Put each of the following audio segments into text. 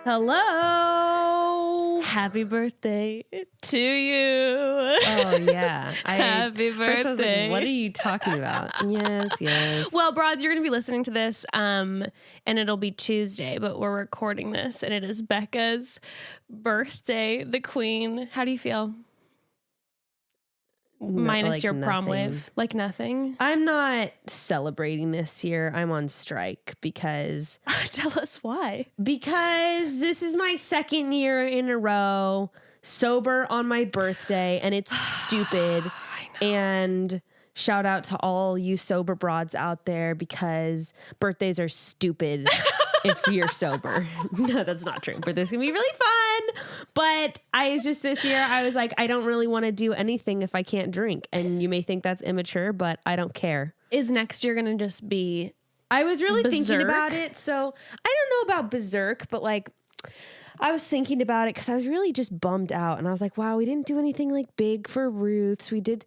Hello. Happy birthday to you. Oh, yeah. Happy birthday. First I was like, what are you talking about? Yes. Well, broads, you're going to be listening to this, and it'll be Tuesday, but we're recording this, and it is Bekah's birthday, the queen. How do you feel? Minus like your prom nothing. wave. Like nothing? I'm not celebrating this year. I'm on strike because Tell us why. this is my second year in a row sober on my birthday, and it's stupid. And shout out to all you sober broads out there because birthdays are stupid if you're sober. No, that's not true. Birthday's gonna be really fun. But this year I was like, I don't really want to do anything if I can't drink. And you may think that's immature, but I don't care. Is next year going to just be I was really berserk? thinking about it. So I don't know about berserk, but like I was thinking about it because I was really just bummed out. And I was like, wow, we didn't do anything like big for Ruth's. We did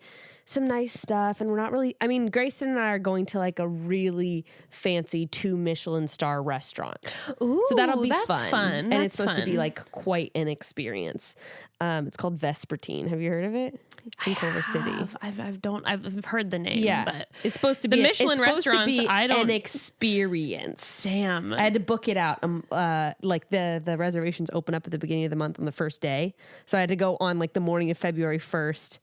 some nice stuff, and we're not really, I mean, Grayson and I are going to like a really fancy 2 Michelin star restaurant. Ooh, So that'll be that's fun. And That's it's supposed to be fun. like quite an experience. It's called Vespertine. Have you heard of it? It's in Culver City. I've heard the name, Yeah, but it's supposed to the be Michelin it's supposed to restaurants, be I don't- an experience. damn. I had to book it out. Like the reservations open up at the beginning of the month on the first day, so I had to go on like the morning of February 1st.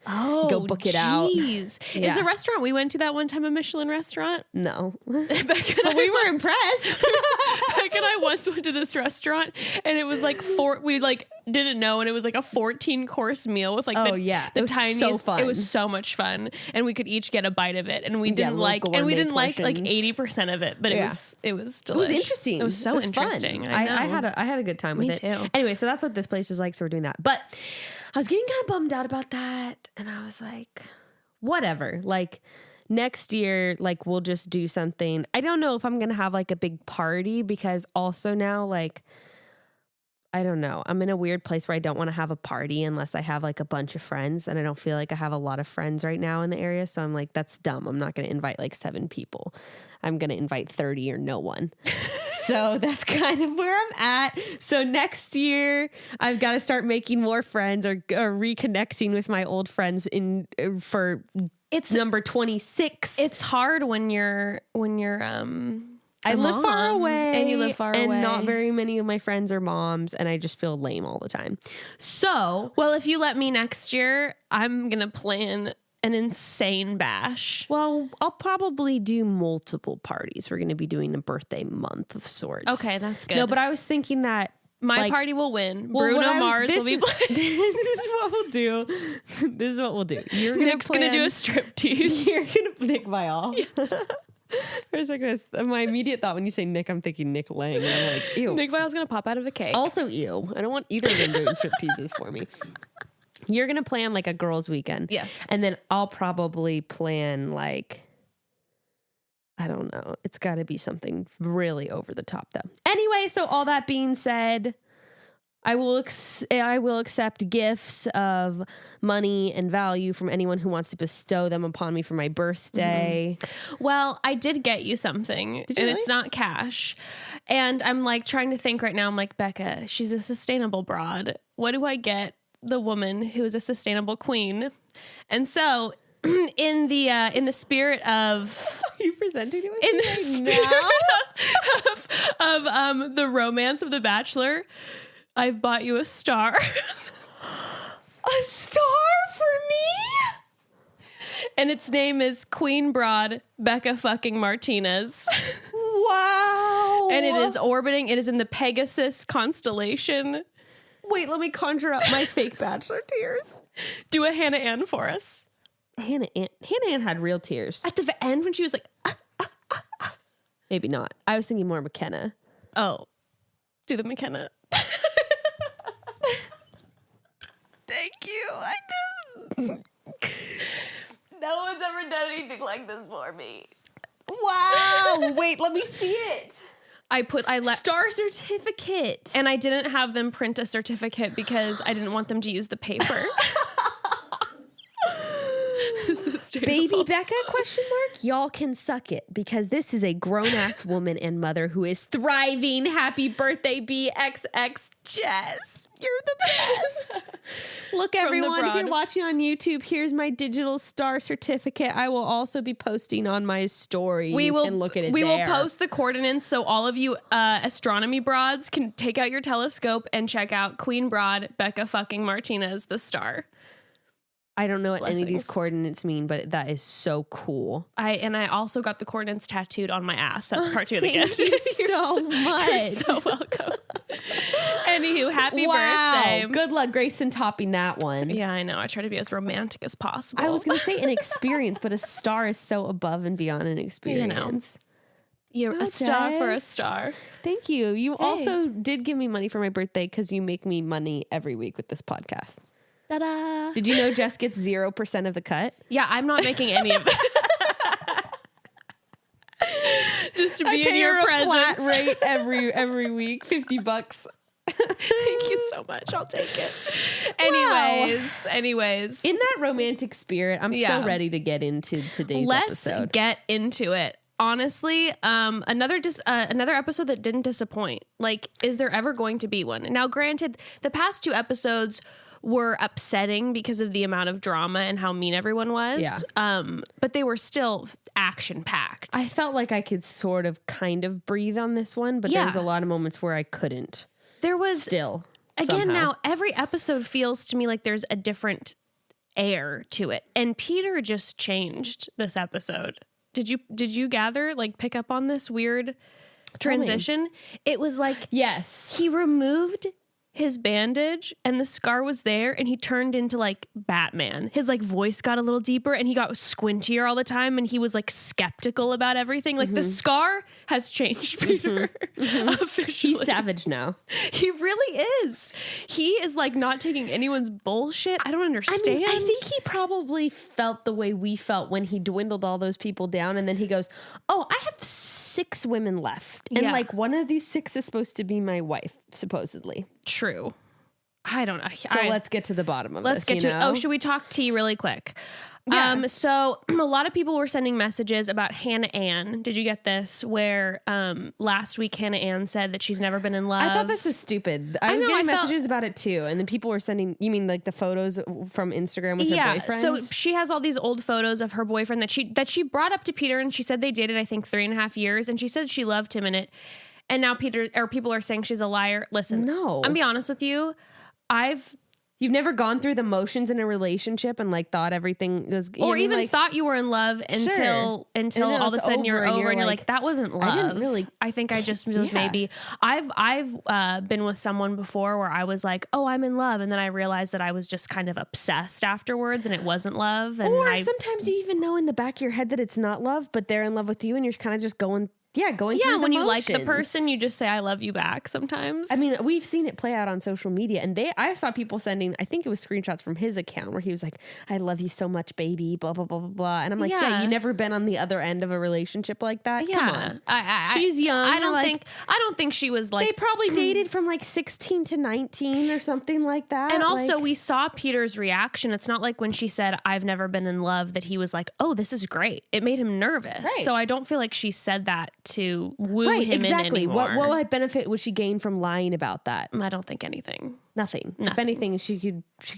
Go book it out. Is Yeah. the restaurant we went to that one time a Michelin restaurant? No, Becca but we were impressed. Becca and I once went to this restaurant, and it was like we like didn't know, and it was like a 14-course meal with like Oh, the yeah. the It was tiniest. so fun. It was so much fun, and we could each get a bite of it, and we didn't little like gourmet like portions. 80% of it, but Yeah. it was It was delicious. interesting. It was so fun. interesting. I know. had a good time with Me it. too. Anyway, so that's what this place is like. So we're doing that. But I was getting kind of bummed out about that, and I was like, whatever. Like next year, like we'll just do something. I don't know if I'm gonna have like a big party because also now like I don't know. I'm in a weird place where I don't want to have a party unless I have like a bunch of friends, and I don't feel like I have a lot of friends right now in the area. So I'm like, that's dumb. I'm not going to invite like 7 people. I'm going to invite 30 or no one. So that's kind of where I'm at. So next year I've got to start making more friends or reconnecting with my old friends for It's number 26. It's hard when you're I live far away. and you live far away, and not very many of my friends are moms, and I just feel lame all the time. So, Well, if you let me next year, I'm gonna plan an insane bash. well, I'll probably do multiple parties. We're going to be doing a birthday month of sorts. Okay, that's good. No, but I was thinking that My like, party will win. well, what Bruno I was- Mars this will be is- playing. This is what we'll do. This is what we'll do. You're gonna Nick's gonna do a striptease. You're gonna Nick Vial. For a second, my immediate thought when you say Nick, I'm thinking Nick Lang, and I'm like, ew. Nick Vile's gonna pop out of a cake. Also, ew. I don't want either of them doing stripteases for me. You're going to plan like a girls' weekend. Yes. And then I'll probably plan like, I don't know. It's got to be something really over the top though. Anyway, so all that being said, I will accept gifts of money and value from anyone who wants to bestow them upon me for my birthday. Well, I did get you something, you and really? it's not cash. And I'm like trying to think right now. I'm like, Becca, she's a sustainable broad. What do I get the woman who is a sustainable queen? And so, in the spirit of Are you presenting it with in me the right spirit now? of the romance of the Bachelor, I've bought you a star. A star for me? And its name is Queen Broad Bekah fucking Martinez. Wow. And it is orbiting. It is in the Pegasus constellation. Wait, let me conjure up my fake Bachelor tears. Do a Hannah Ann for us. Hannah Ann had real tears. At the end when she was like, Maybe not. I was thinking more McKenna. oh, do the McKenna. Thank you. No one's ever done anything like this for me. Wow. Wait, let me see it. I let Star certificate. and I didn't have them print a certificate because I didn't want them to use the paper. This is sustainable. Baby Bekah, question mark? Y'all can suck it because this is a grown-ass woman and mother who is thriving. Happy birthday, BXX Jess. You're the best. Look, everyone, if you're watching on YouTube, here's my digital star certificate. I will also be posting on my story. We will look at it. We will post the coordinates so all of you astronomy broads can take out your telescope and check out Queen Broad Bekah fucking Martinez, the star. I don't know what Blessings. any of these coordinates mean, but that is so cool. I also got the coordinates tattooed on my ass. That's part 2 of the gift. Thank you so much. You're so welcome. Anywho, happy Wow. birthday. Good luck, Grayson, topping that one. Yeah, I know. I try to be as romantic as possible. I was going to say an experience, but a star is so above and beyond an experience. You're a star for a star. Thank you. You also did give me money for my birthday because you make me money every week with this podcast. Ta-da. Did you know Jess gets 0% of the cut? Yeah, I'm not making any of it. Just to be in your presence. Flat rate every week, $50. Thank you so much. I'll take it. Anyways. In that romantic spirit, I'm so ready to get into today's episode. Let's get into it. Honestly, another episode that didn't disappoint. Like, is there ever going to be one? Now, granted, the past 2 episodes were upsetting because of the amount of drama and how mean everyone was. Yeah. But they were still action-packed. I felt like I could sort of kind of breathe on this one, but there was a lot of moments where I couldn't. There was Still. Again, somehow. now every episode feels to me like there's a different air to it. And Peter just changed this episode. Did you gather, like, pick up on this weird transition? It was like, yes, he removed his bandage and the scar was there and he turned into like Batman. His like voice got a little deeper and he got squintier all the time and he was like skeptical about everything. Like the scar has changed Peter officially. He's savage now. He really is. He is like not taking anyone's bullshit. I don't understand. I think he probably felt the way we felt when he dwindled all those people down and then he goes, oh, I have 6 women left. And like one of these 6 is supposed to be my wife, supposedly. True. I don't know. So let's get to the bottom of this. Let's get to it. Oh, should we talk tea really quick? Yeah. So a lot of people were sending messages about Hannah Ann. Did you get this? Where last week Hannah Ann said that she's never been in love. I thought this was stupid. I was getting messages about it too, and then people were sending. You mean like the photos from Instagram with her boyfriend? So she has all these old photos of her boyfriend that she brought up to Peter, and she said they dated I think 3.5 years, and she said she loved him in it. And now people are saying she's a liar. Listen, no, I'm gonna be honest with you. You've never gone through the motions in a relationship and like thought everything was, or even thought you were in love until all of a sudden you're over and you're like, that wasn't love. I didn't really. I think I just was maybe. I've been with someone before where I was like, oh, I'm in love, and then I realized that I was just kind of obsessed afterwards, and it wasn't love. And sometimes you even know in the back of your head that it's not love, but they're in love with you, and you're kind of just going. Yeah, through the when you motions. like the person, you just say I love you back sometimes. I mean, we've seen it play out on social media, and I saw people sending, I think it was screenshots from his account where he was like, I love you so much, baby, blah, blah, blah, blah, blah. And I'm like, yeah, you never been on the other end of a relationship like that? Yeah. Come on. She's young. I don't think she was like. They probably dated from like 16 to 19 or something like that. And also we saw Peter's reaction. It's not like when she said, I've never been in love, that he was like, oh, this is great. It made him nervous. Right. So I don't feel like she said that to woo him in anymore. What benefit would she gain from lying about that? I don't think anything. Nothing. If anything, she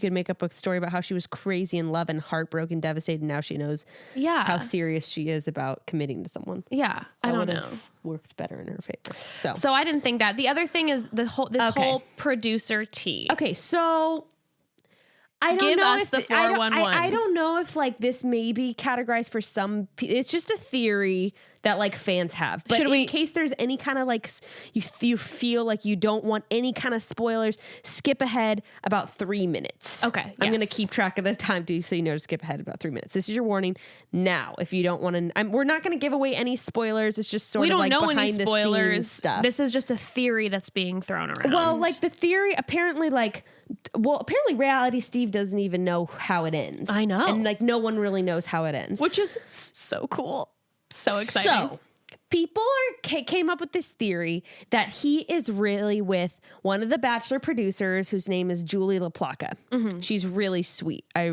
could make up a story about how she was crazy in love and heartbroken, devastated. And now she knows how serious she is about committing to someone. Yeah, I don't know. Worked better in her favor. So I didn't think that. The other thing is whole producer tea. Okay, so I don't Give know us if the 411. I don't know if like this may be categorized for some. It's just a theory that like fans have. But in case there's any kind of like you feel like you don't want any kind of spoilers, skip ahead about 3 minutes. Okay, I'm gonna keep track of the time so you know to skip ahead about 3 minutes. This is your warning now. If you don't want to, we're not gonna give away any spoilers. It's just sort of like behind the scenes stuff. This is just a theory that's being thrown around. Well, like the theory apparently Reality Steve doesn't even know how it ends. I know. And like no one really knows how it ends. Which is so cool. So exciting. So, people came up with this theory that he is really with one of the Bachelor producers whose name is Julie Laplaca. She's really sweet. I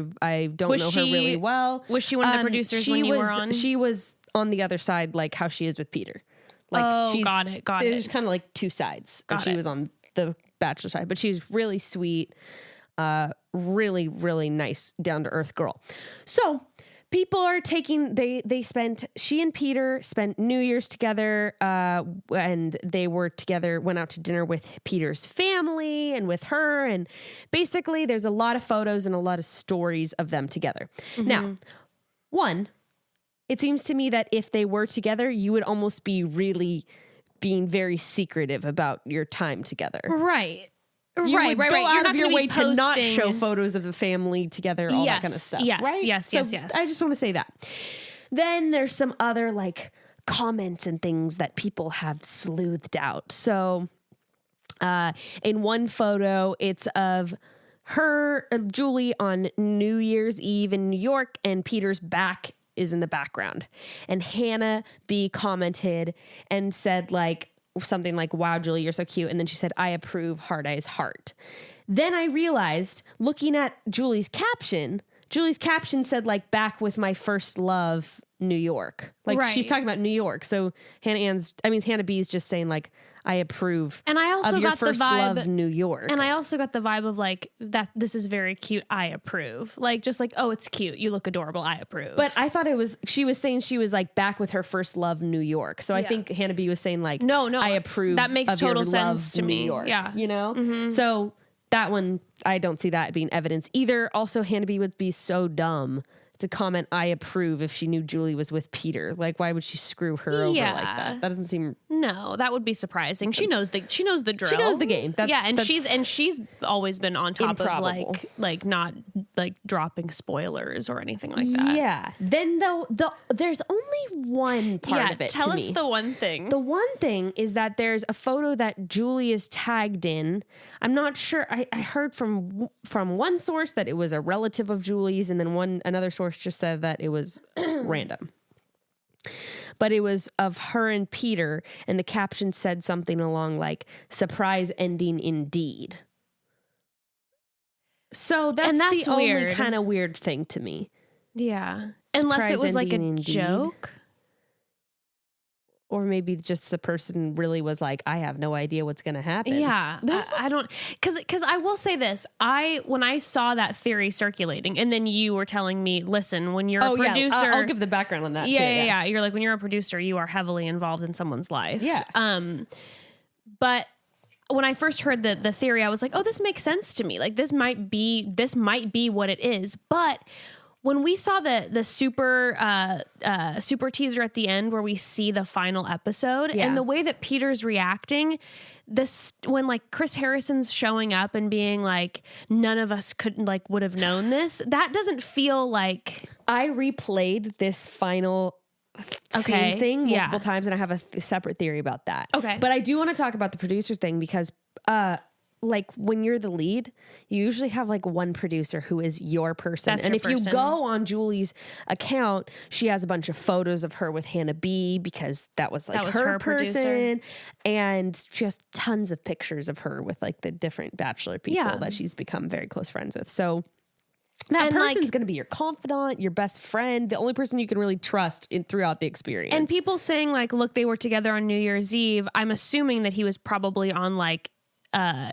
don't know her really well. Was she one of the producers when you were on? She was on the other side, like how she is with Peter. Like got it. There's kind of like two sides. And she was on the Bachelor side, but she's really sweet, really, really nice, down to earth girl. So people are taking, she and Peter spent New Year's together, and they were together, went out to dinner with Peter's family and with her. And basically there's a lot of photos and a lot of stories of them together. Now, one, it seems to me that if they were together, you would almost be really being very secretive about your time together. Right. You would go out of your way to not posting. show photos of the family together, all that kind of stuff. Yes, right? yes. I just want to say that. Then there's some other like comments and things that people have sleuthed out. So in one photo, it's of Julie on New Year's Eve in New York, and Peter's back is in the background. And Hannah B commented and said like, something like, wow, Julie, you're so cute. And then she said, I approve, hard eyes, heart. Then I realized, looking at Julie's caption said like, back with my first love, New York. Like she's talking about New York. So Hannah B is just saying like, I approve and I also of your got first the vibe, love, New York. And I also got the vibe of like, that this is very cute, I approve. Like, just like, oh, it's cute, you look adorable, I approve. But I thought she was saying she was like back with her first love, New York. So I think Hannah B was saying like, no, I approve. That makes of total your sense love, to me. New York, Yeah. you know? So that one, I don't see that being evidence either. Also, Hannah B would be so dumb to comment, I approve, if she knew Julie was with Peter. Like, why would she screw her over like that? That doesn't seem. No, that would be surprising. She knows the drill. She knows the game. She's always been on top improbable. of like not like dropping spoilers or anything like that. Yeah. Then though there's only one part of it. Tell to us me. the one thing. The one thing is that there's a photo that Julie is tagged in. I'm not sure. I heard from one source that it was a relative of Julie's, and then another source just said that it was random. But it was of her and Peter, and the caption said something along like, surprise ending indeed. So that's the only kind of weird thing to me. Yeah. Unless it was like a joke. Or maybe just the person really was like, I have no idea what's going to happen. Yeah. I don't, because I will say this. When I saw that theory circulating, and then you were telling me, listen, when you're a producer. I'll give the background on that too. Yeah. You're like, when you're a producer, you are heavily involved in someone's life. Yeah. But when I first heard the theory, I was like, oh, this makes sense to me. Like, this might be what it is. But when we saw the super teaser at the end where we see the final episode and the way that Peter's reacting, when like Chris Harrison's showing up and being like, none of us would have known this, that doesn't feel like. I replayed this final scene thing multiple times, and I have a separate theory about that. Okay. But I do want to talk about the producer thing because like when you're the lead, you usually have like one producer who is your person. That's and your if person. you go on Julie's account, she has a bunch of photos of her with Hannah B because that was her person. Producer. And she has tons of pictures of her with like the different Bachelor people that she's become very close friends with. So that person's going to be your confidant, your best friend, the only person you can really trust throughout the experience. And people saying like, look, they were together on New Year's Eve. I'm assuming that he was probably on like,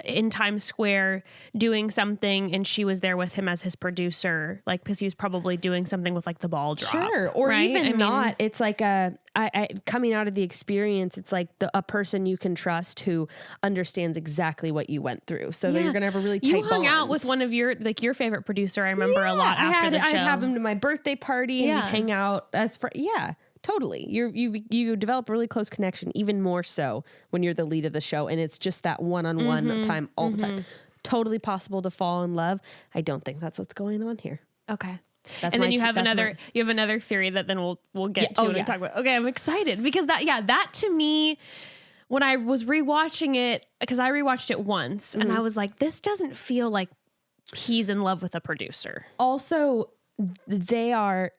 in Times Square doing something, and she was there with him as his producer, like because he was probably doing something with like the ball drop, sure, or right? even not. It's like coming out of the experience. It's like a person you can trust who understands exactly what you went through, so that you're gonna have a really tight You hung bond. out with one of your favorite producer. I remember a lot after the show. I'd have him to my birthday party and we'd hang out as for Totally. You develop a really close connection, even more so when you're the lead of the show, and it's just that one-on-one time all the time. Totally possible to fall in love. I don't think that's what's going on here. Okay. And then you have another theory that then we'll get to and talk about. Okay, I'm excited because that to me, when I was rewatching it, because I rewatched it once and I was like, this doesn't feel like he's in love with a producer. Also, they are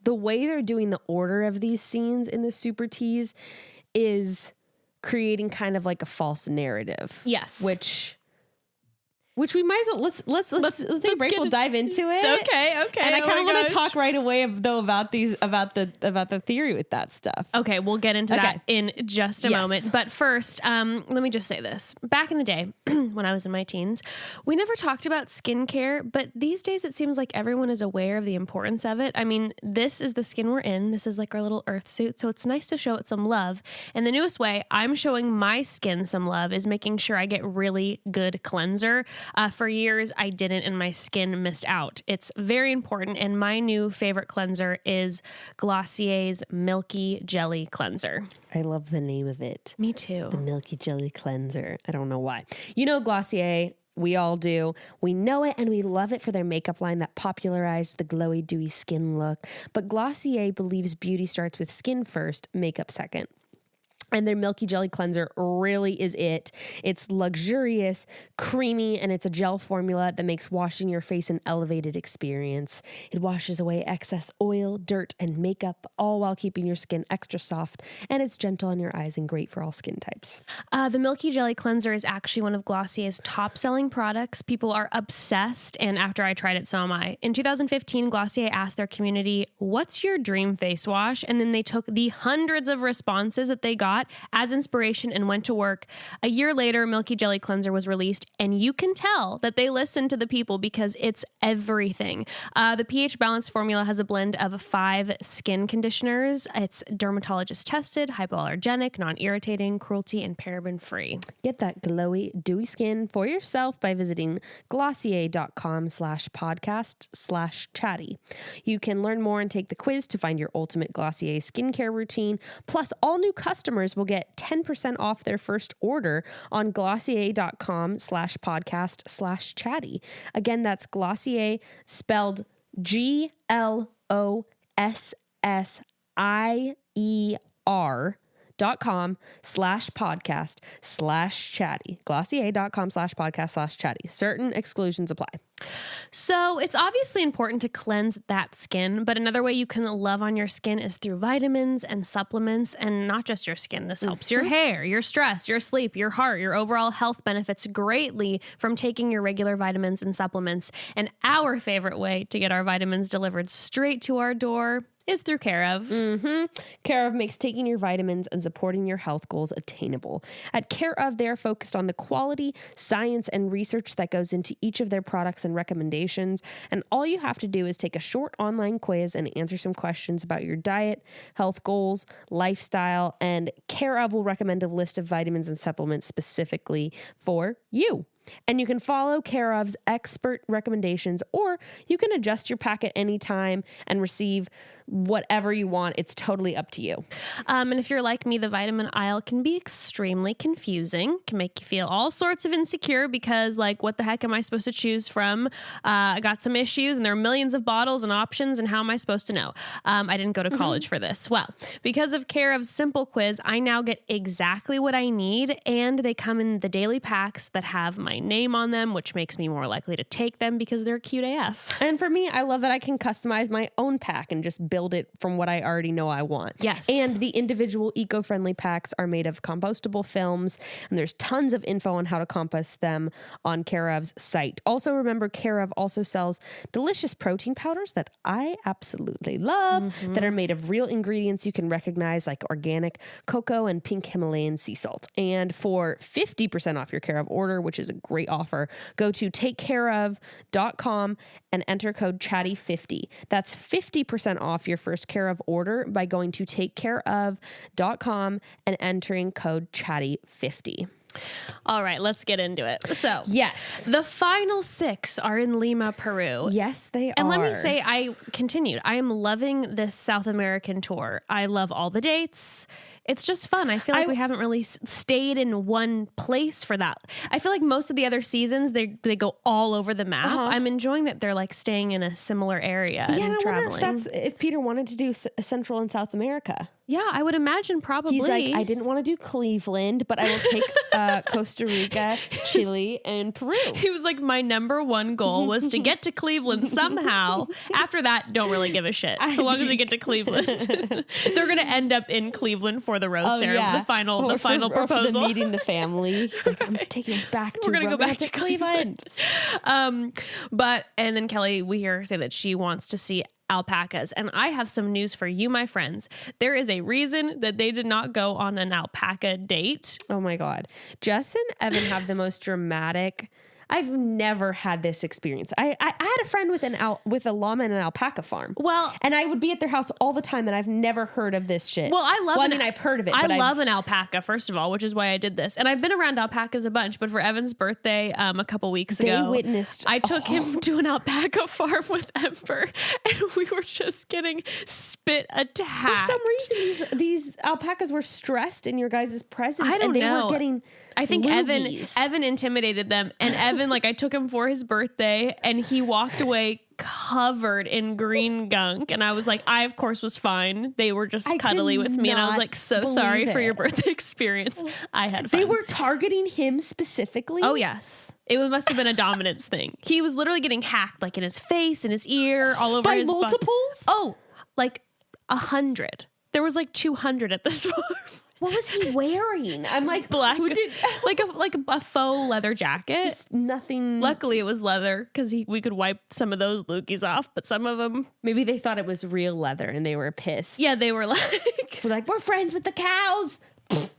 the way they're doing the order of these scenes in the Super Tease is creating kind of like a false narrative. Yes. Which we might as well let's take a break. We'll dive into it. Okay. And I kind of want to gosh. talk right away though about the theory with that stuff. Okay, we'll get into that in just a Yes. moment. But first, let me just say this. Back in the day, when I was in my teens, we never talked about skincare, but these days it seems like everyone is aware of the importance of it. I mean, this is the skin we're in. This is like our little earth suit, so it's nice to show it some love. And the newest way I'm showing my skin some love is making sure I get really good cleanser. For years, I didn't, and my skin missed out. It's very important, and my new favorite cleanser is Glossier's Milky Jelly Cleanser. I love the name of it. Me too. The Milky Jelly Cleanser. I don't know why. You know Glossier. We all do. We know it and we love it for their makeup line that popularized the glowy, dewy skin look. But Glossier believes beauty starts with skin first, makeup second. And their Milky Jelly Cleanser really is it. It's luxurious, creamy, and it's a gel formula that makes washing your face an elevated experience. It washes away excess oil, dirt, and makeup, all while keeping your skin extra soft. And it's gentle on your eyes and great for all skin types. The Milky Jelly Cleanser is actually one of Glossier's top-selling products. People are obsessed, and after I tried it, so am I. In 2015, Glossier asked their community, "What's your dream face wash?" And then they took the hundreds of responses that they got as inspiration and went to work. A year later, Milky Jelly Cleanser was released, and you can tell that they listened to the people because it's everything. The pH balance formula has a blend of 5 skin conditioners. It's dermatologist tested, hypoallergenic, non-irritating, cruelty, and paraben-free. Get that glowy, dewy skin for yourself by visiting glossier.com/podcast/chatty. You can learn more and take the quiz to find your ultimate Glossier skincare routine. Plus, all new customers will get 10% off their first order on glossier.com/podcast/chatty. Again, that's Glossier spelled glossier.com/podcast/chatty. Glossier.com/podcast/chatty. Certain exclusions apply. So it's obviously important to cleanse that skin, but another way you can love on your skin is through vitamins and supplements, and not just your skin. This helps your hair, your stress, your sleep, your heart, your overall health benefits greatly from taking your regular vitamins and supplements. And our favorite way to get our vitamins delivered straight to our door is through Care of. Care of makes taking your vitamins and supporting your health goals attainable. At Care of, they're focused on the quality, science, and research that goes into each of their products and recommendations. And all you have to do is take a short online quiz and answer some questions about your diet, health goals, lifestyle, and Care of will recommend a list of vitamins and supplements specifically for you. And you can follow Care of's expert recommendations, or you can adjust your pack at any time and receive whatever you want. It's totally up to you. And if you're like me, the vitamin aisle can be extremely confusing, can make you feel all sorts of insecure because, like, what the heck am I supposed to choose from? I got some issues and there are millions of bottles and options, and how am I supposed to know? I didn't go to college for this. Well, because of Care of's simple quiz, I now get exactly what I need, and they come in the daily packs that have my name on them, which makes me more likely to take them because they're cute AF. And for me, I love that I can customize my own pack and just build it from what I already know I want. Yes. And the individual eco-friendly packs are made of compostable films, and there's tons of info on how to compost them on Care of's site. Also, remember, Care of also sells delicious protein powders that I absolutely love that are made of real ingredients you can recognize, like organic cocoa and pink Himalayan sea salt. And for 50% off your Care of order, which is a great offer, go to takecareof.com and enter code CHATTY50. That's 50% off your first Care of order by going to takecareof.com and entering code CHATTY50. All right, let's get into it. So, yes, the final 6 are in Lima, Peru. Yes, they are. And let me say, I am loving this South American tour. I love all the dates. It's just fun. I feel like we haven't really stayed in one place for that. I feel like most of the other seasons, they go all over the map. I'm enjoying that they're like staying in a similar area and I traveling. wonder if Peter wanted to do Central and South America. Yeah, I would imagine probably. He's like, I didn't want to do Cleveland, but I will take Costa Rica, Chile, and Peru. He was like, my number one goal was to get to Cleveland somehow. After that, don't really give a shit. So long as we get to Cleveland. They're going to end up in Cleveland for the rose ceremony, the final proposal. Or for the meeting the family. He's like, I'm taking us back to, We're going to go back to Cleveland. And then Kelly, we hear her say that she wants to see alpacas. And I have some news for you, my friends. There is a reason that they did not go on an alpaca date. Oh my God. Jess and Evan have the most dramatic. I've never had this experience. I had a friend with a llama and an alpaca farm. Well, and I would be at their house all the time, and I've never heard of this shit. Well, I've heard of it. I love an alpaca, first of all, which is why I did this. And I've been around alpacas a bunch, but for Evan's birthday a couple weeks ago, I took him to an alpaca farm with Ember, and we were just getting spit attacked. For some reason, these alpacas were stressed in your guys' presence. I don't know. They were getting I think loogies. Evan intimidated them, and Evan, like, I took him for his birthday, and he walked away covered in green gunk, and I was like, I of course was fine. They were just cuddly with me, and I was like, so sorry for your birthday experience. I had fun. They were targeting him specifically. Oh yes, must have been a dominance thing. He was literally getting hacked, like in his face, in his ear, all over by his multiples. Oh, like 100. There was like 200 at this farm. What was he wearing? I'm like, black, like a faux leather jacket. Just nothing. Luckily, it was leather because we could wipe some of those loogies off, but some of them, maybe they thought it was real leather and they were pissed. Yeah, they were like, we're friends with the cows. You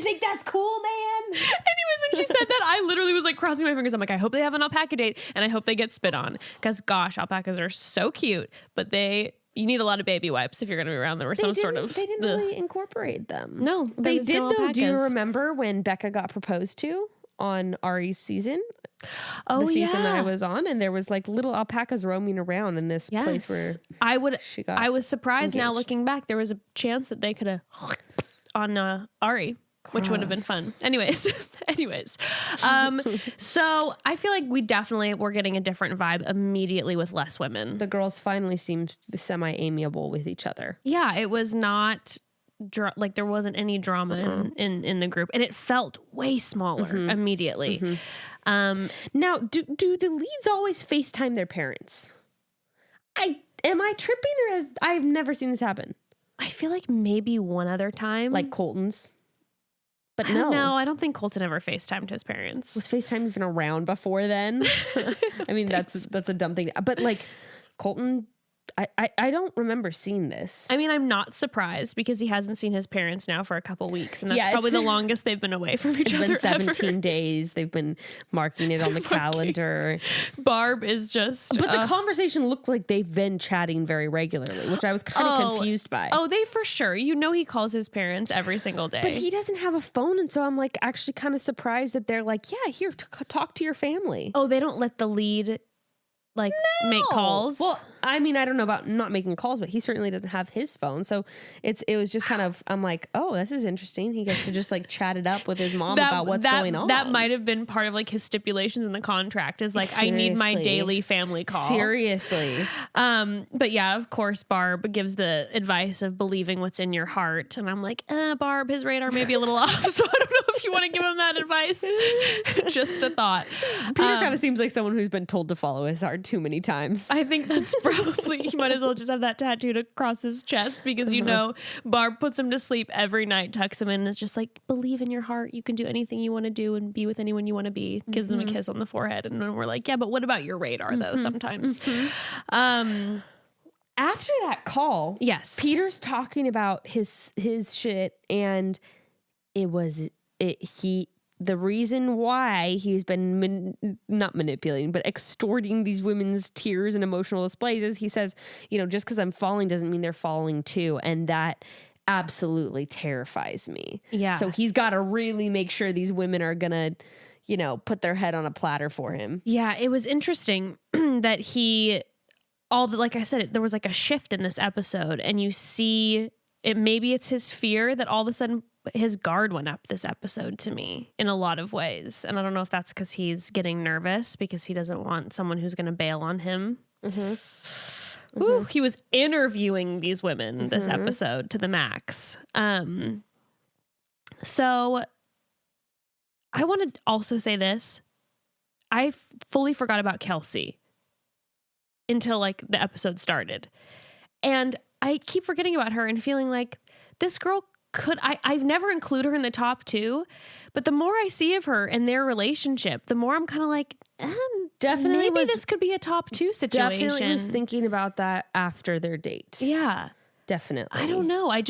think that's cool, man? Anyways, when she said that, I literally was like crossing my fingers. I'm like, I hope they have an alpaca date, and I hope they get spit on, because gosh, alpacas are so cute, but you need a lot of baby wipes if you're going to be around them, or some sort of. They didn't really incorporate them. No, they did no though. alpacas. Do you remember when Bekah got proposed to on Ari's season? The season that I was on, and there was like little alpacas roaming around in this place where I was surprised engaged. now looking back. There was a chance that they could have on Ari. Which would have been fun. Anyways. So I feel like we're getting a different vibe immediately with less women. The girls finally seemed semi-amiable with each other. Yeah, it was not like there wasn't any drama in the group, and it felt way smaller immediately. Now, do the leads always FaceTime their parents? Am I tripping, or I've never seen this happen? I feel like maybe one other time, like Colton's. But no, I don't think Colton ever FaceTimed his parents. Was FaceTime even around before then? I mean, that's a dumb thing. But like Colton, I don't remember seeing this. I mean, I'm not surprised because he hasn't seen his parents now for a couple weeks, and that's probably the longest they've been away from each other. It's been 17 days. They've been marking it on the calendar. Barb is just. But the conversation looked like they've been chatting very regularly, which I was kind of confused by. Oh, they for sure. You know, he calls his parents every single day. But he doesn't have a phone, and so I'm like actually kind of surprised that they're like, yeah, here, talk to your family. Oh, they don't let the lead make calls. Well, I mean, I don't know about not making calls, but he certainly doesn't have his phone. So it was just kind of, I'm like, oh, this is interesting. He gets to just like chat it up with his mom about what's going on. That might have been part of like his stipulations in the contract is like, seriously. I need my daily family call. Seriously. But yeah, of course, Barb gives the advice of believing what's in your heart. And I'm like, Barb, his radar may be a little off. So I don't know if you want to give him that advice. Just a thought. Peter kind of seems like someone who's been told to follow his heart too many times. I think that's probably, he might as well just have that tattooed across his chest because, you know, Barb puts him to sleep every night, tucks him in, and is just like, believe in your heart. You can do anything you want to do and be with anyone you want to be. Gives him a kiss on the forehead. And then we're like, yeah, but what about your radar though? Sometimes. After that call, yes, Peter's talking about his shit, and the reason why he's been not manipulating, but extorting these women's tears and emotional displays is he says, you know, just because I'm falling doesn't mean they're falling too. And that absolutely terrifies me. Yeah. So he's got to really make sure these women are going to, you know, put their head on a platter for him. Yeah. It was interesting that like I said, there was like a shift in this episode, and you see it. Maybe it's his fear that all of a sudden his guard went up this episode to me in a lot of ways. And I don't know if that's because he's getting nervous because he doesn't want someone who's going to bail on him. Ooh, he was interviewing these women this episode to the max. So I want to also say this. I fully forgot about Kelsey until like the episode started. And I keep forgetting about her and feeling like this girl I've never included her in the top 2, but the more I see of her and their relationship, the more I'm kind of like, definitely maybe this could be a top 2 situation. Definitely was thinking about that after their date. Yeah. Definitely. I don't know. I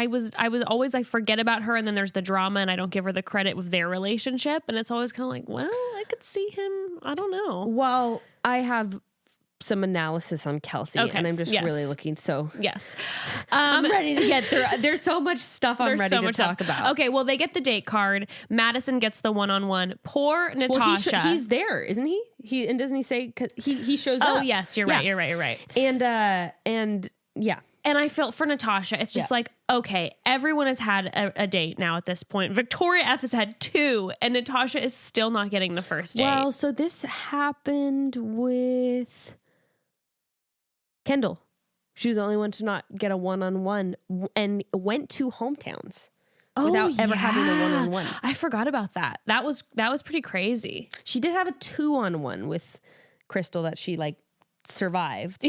was always, I forget about her, and then there's the drama and I don't give her the credit with their relationship. And it's always kind of like, well, I could see him. I don't know. Well, I have some analysis on Kelsey, and I'm just really looking. So yes, I'm ready to get through. There's so much stuff I'm ready to talk about. Okay, well, they get the date card. Madison gets the one-on-one. Poor Natasha. Well, he's there, isn't he? And doesn't he say? Cause he shows up. Oh yes, you're right. You're right. And yeah. And I felt for Natasha. It's just like, okay, everyone has had a date now at this point. Victoria F has had 2, and Natasha is still not getting the first date. Well, so this happened with Kendall. She was the only one to not get a one-on-one and went to hometowns without ever having a one-on-one. I forgot about that. That was pretty crazy. She did have a 2-on-1 with Crystal that she like survived,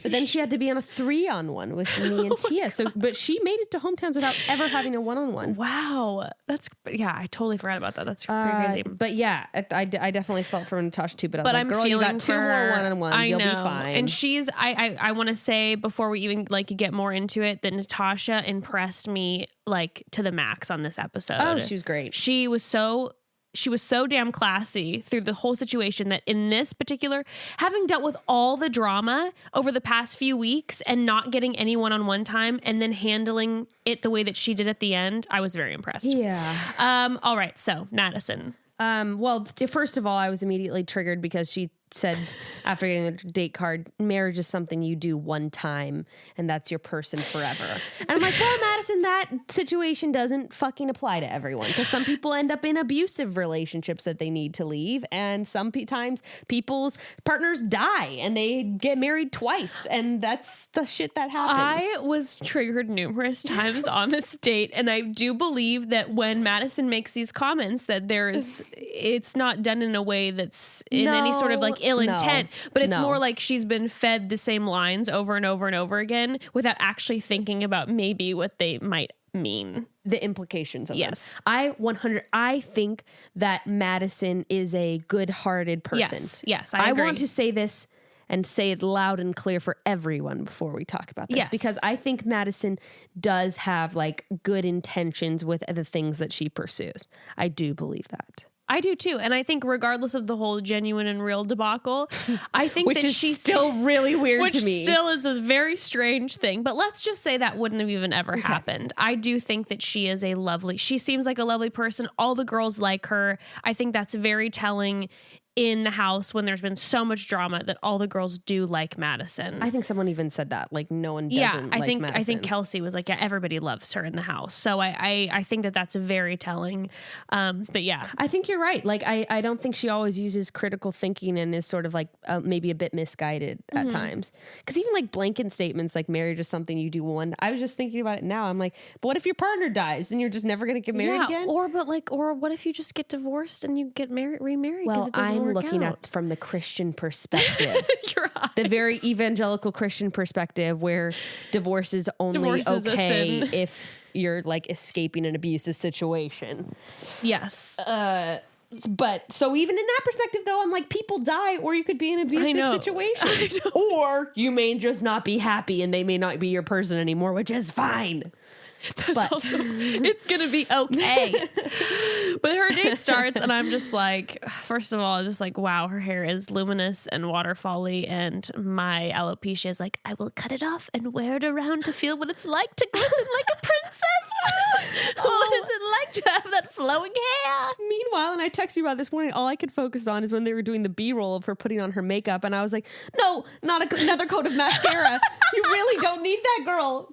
but then she had to be on a 3-on-1 with me and Tia. So, but she made it to hometowns without ever having a one-on-one. Wow, I totally forgot about that. That's pretty crazy. But yeah, I definitely felt for Natasha too. But I was like, girl, you got 2 more one-on-ones. You'll be fine. And she's, I want to say before we even like get more into it, that Natasha impressed me like to the max on this episode. Oh, she was great. She was so damn classy through the whole situation that in this particular, having dealt with all the drama over the past few weeks and not getting any one-on-one time and then handling it the way that she did at the end, I was very impressed. Yeah. All right. So Madison. Well, first of all, I was immediately triggered because she said after getting the date card, marriage is something you do one time and that's your person forever. And I'm like, well, Madison, that situation doesn't fucking apply to everyone, because some people end up in abusive relationships that they need to leave, and sometimes people's partners die and they get married twice, and that's the shit that happens. I was triggered numerous times on this date, and I do believe that when Madison makes these comments that it's not done in a way that's in any sort of like ill intent, but it's more like she's been fed the same lines over and over and over again without actually thinking about maybe what they might mean. The implications of them. I think that Madison is a good-hearted person. Yes, I agree. I want to say this and say it loud and clear for everyone before we talk about this, because I think Madison does have like good intentions with the things that she pursues. I do believe that. I do too. And I think regardless of the whole genuine and real debacle, I think which that is she's still really weird to me. Which still is a very strange thing. But let's just say that wouldn't have even ever happened. I do think that she seems like a lovely person. All the girls like her. I think that's very telling in the house when there's been so much drama that all the girls do like Madison. I think someone even said that, like no one doesn't like Madison. I think Kelsey was like, yeah, everybody loves her in the house. So I think that that's very telling. But yeah, I think you're right. Like I don't think she always uses critical thinking and is sort of like maybe a bit misguided at times. Because even like blanket statements like marriage is something you do one. I was just thinking about it now. I'm like, but what if your partner dies and you're just never going to get married again? Or what if you just get divorced and you get remarried? Well, I'm looking at from the Christian perspective, the very evangelical Christian perspective, where divorce is only okay if you're like escaping an abusive situation. Yes. But so even in that perspective, though, I'm like, people die, or you could be in an abusive situation, or you may just not be happy and they may not be your person anymore, which is fine. It's gonna be okay. But her date starts and I'm just like, first of all, just like, wow, her hair is luminous and waterfally, and my alopecia is like, I will cut it off and wear it around to feel what it's like to glisten like a princess. What is it like to have that flowing hair? Meanwhile, and I texted you about this morning, all I could focus on is when they were doing the B-roll of her putting on her makeup, and I was like, no, not another coat of mascara. You really don't need that, girl.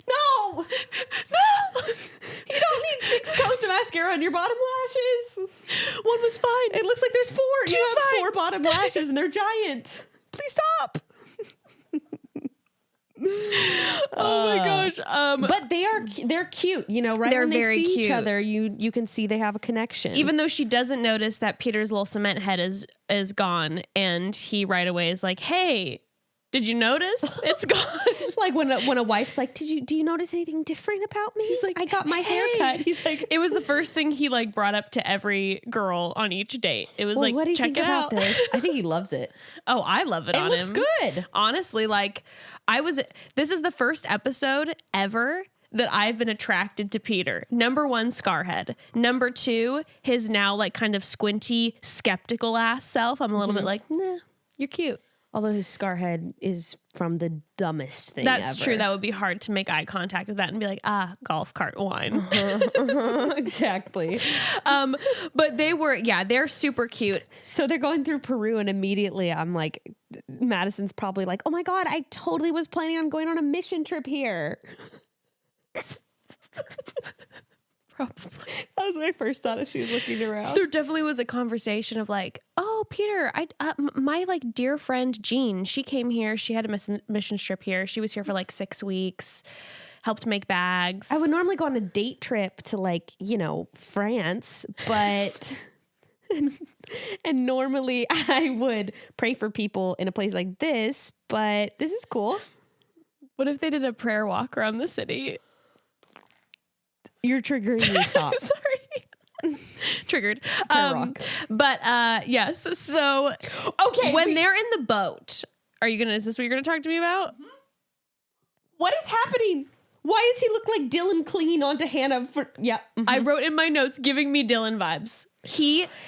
No! You don't need 6 coats of mascara on your bottom lashes. One was fine. It looks like there's 4. Two's you have fine. 4 bottom lashes and they're giant. Please stop. Oh my gosh. But they're cute, you know, right? They're when they very see each cute. other, you can see they have a connection. Even though she doesn't notice that Peter's little cement head is gone, and he right away is like, "Hey, did you notice? It's gone." like when a wife's like, do you notice anything different about me? He's like, I got my hair "Hey." cut. He's like, It was the first thing he like brought up to every girl on each date. It was well, like, what do you check think it about out. this? I think he loves it. Oh, I love it It on looks him. good. Honestly, like this is the first episode ever that I've been attracted to Peter. Number 1, Scarhead. Number 2, his now like kind of squinty, skeptical ass self. I'm a little bit like, nah, you're cute. Although his scar head is from the dumbest thing That's ever. true. That would be hard to make eye contact with that and be like, golf cart wine. Exactly. But they're super cute. So they're going through Peru, and immediately I'm like, Madison's probably like, oh my God, I totally was planning on going on a mission trip here. Probably. That was my first thought as she was looking around. There definitely was a conversation of like, oh, Peter, my like dear friend Jean, she came here. She had a mission trip here. She was here for like 6 weeks, helped make bags. I would normally go on a date trip to like, you know, France, but and normally I would pray for people in a place like this, but this is cool. What if they did a prayer walk around the city? You're triggering me, stop. Sorry. Triggered. Rock. But yes. So Okay. when they're in the boat, is this what you're gonna talk to me about? What is happening? Why does he look like Dylan clinging onto Hannah I wrote in my notes, giving me Dylan vibes.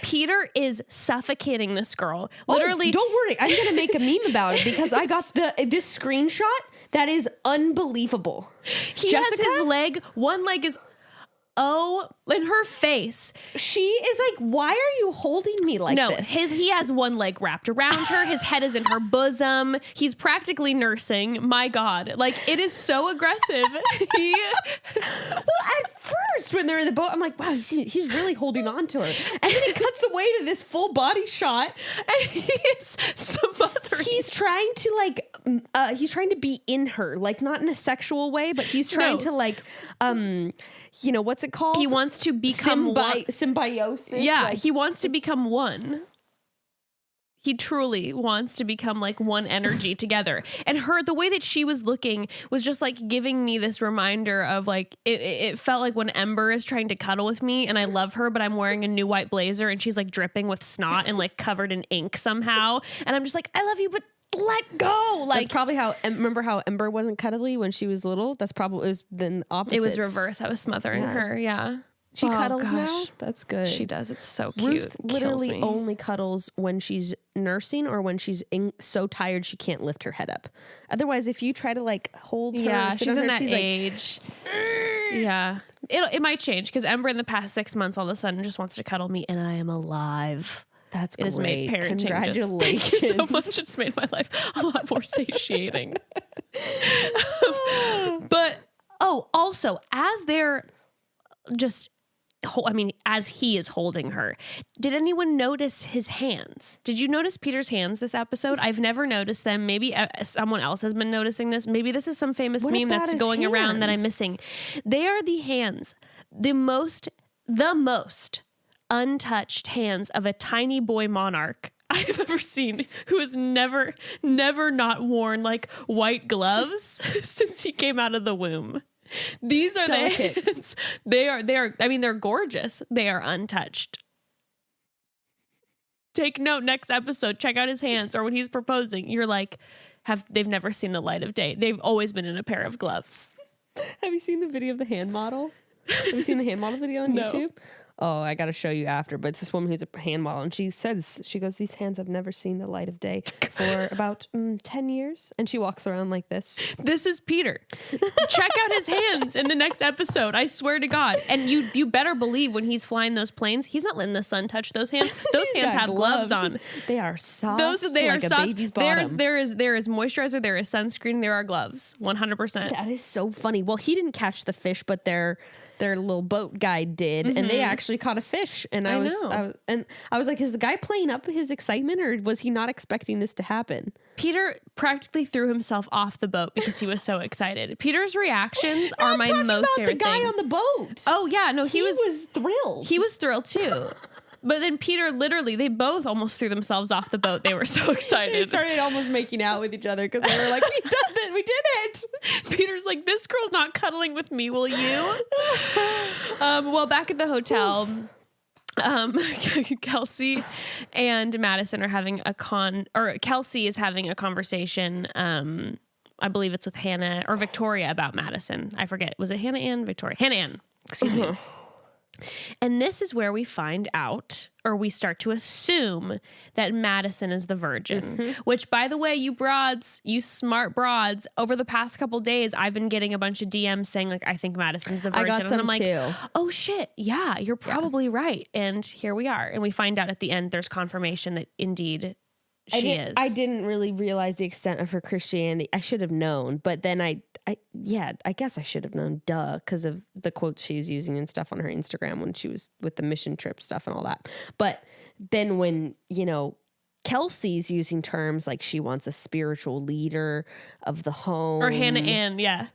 Peter is suffocating this girl. Literally. Oh, don't worry. I'm going to make a meme about it because I got this screenshot that is unbelievable. He has his leg. One leg is, in her face. She is like, why are you holding me like this? He has one leg wrapped around her. His head is in her bosom. He's practically nursing. My God. Like, it is so aggressive. Well, at first when they're in the boat, I'm like, wow, he's really holding on to her. And then it cuts away to this full body shot. And he is smothering. He's trying to he's trying to be in her, like not in a sexual way, but he's trying to like, you know, what's it called? He wants to become symbiosis. Yeah, like, he wants to become one. He truly wants to become like one energy together. And the way that she was looking was just like giving me this reminder of like, it felt like when Ember is trying to cuddle with me and I love her, but I'm wearing a new white blazer and she's like dripping with snot and like covered in ink somehow. And I'm just like, I love you, but let go. Like, that's probably remember how Ember wasn't cuddly when she was little? That's probably, it was the opposite. it was reverse. I was smothering her. Yeah. She cuddles now? That's good. She does. It's so cute. Ruth literally only cuddles when she's nursing or when she's so tired she can't lift her head up. Otherwise, if you try to like hold her, yeah, she's in her, that she's age. Yeah, it might change because Ember in the past 6 months all of a sudden just wants to cuddle me, and I am alive. That's it has made parenting. Congratulations! Thank you so much. It's made my life a lot more satiating. But also as they're just. As he is holding her, did anyone notice his hands? Did you notice Peter's hands this episode? I've never noticed them. Maybe someone else has been noticing this. Maybe this is some famous meme that's going around that I'm missing. They are the hands, the most untouched hands of a tiny boy monarch I've ever seen, who has never not worn like white gloves since he came out of the womb. These are delicate. The hands. They are. I mean, they're gorgeous. They are untouched. Take note. Next episode, check out his hands, or when he's proposing, you're like, they've never seen the light of day. They've always been in a pair of gloves. Have you seen the video of the hand model? Have you seen the hand model video on YouTube? Oh, I got to show you after. But it's this woman who's a hand model, and she goes, these hands have never seen the light of day for about 10 years. And she walks around like this. This is Peter. Check out his hands in the next episode. I swear to God. And you better believe when he's flying those planes, he's not letting the sun touch those hands. Those hands have gloves on. They are soft. They like are a soft. Baby's bottom. There is moisturizer. There is sunscreen. There are gloves. 100%. That is so funny. Well, he didn't catch the fish, but their little boat guide did, and they actually caught a fish. And I was like, is the guy playing up his excitement, or was he not expecting this to happen? Peter practically threw himself off the boat because he was so excited. Peter's reactions are my most favorite thing. The guy on the boat. Oh yeah, no, he was thrilled. He was thrilled too. But then Peter, literally, they both almost threw themselves off the boat. They were so excited. They started almost making out with each other because they were like, we've done it. We did it. Peter's like, this girl's not cuddling with me, will you? Well, back at the hotel, Kelsey and Madison are having Kelsey is having a conversation. I believe it's with Hannah or Victoria about Madison. I forget. Was it Hannah Ann? Victoria? Hannah Ann. Excuse me. And this is where we find out, or we start to assume, that Madison is the virgin. Which, by the way, you broads, you smart broads, over the past couple days, I've been getting a bunch of DMs saying, like, I think Madison's the virgin. I got some and I'm too. like, oh shit, yeah, you're probably right. And here we are. And we find out at the end, there's confirmation that indeed she is. I didn't really realize the extent of her Christianity. I should have known, but then I guess I should have known, because of the quotes she was using and stuff on her Instagram when she was with the mission trip stuff and all that. But then when, Kelsey's using terms like she wants a spiritual leader of the home. Or Hannah Ann, yeah.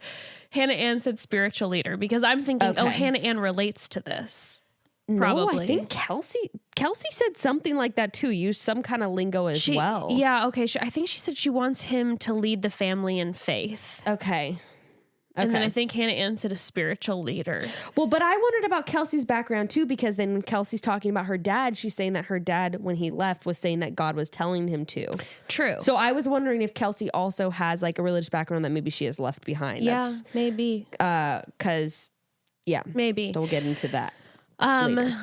Hannah Ann said spiritual leader because I'm thinking, oh, Hannah Ann relates to this. Probably. No, I think Kelsey said something like that too. Used some kind of lingo as well. Yeah, okay. I think she said she wants him to lead the family in faith. Okay. And then I think Hannah Ann said a spiritual leader. Well, but I wondered about Kelsey's background too, because then when Kelsey's talking about her dad, she's saying that her dad, when he left, was saying that God was telling him to. True. So I was wondering if Kelsey also has like a religious background that maybe she has left behind. Yeah, maybe. Maybe. We'll get into that. Later.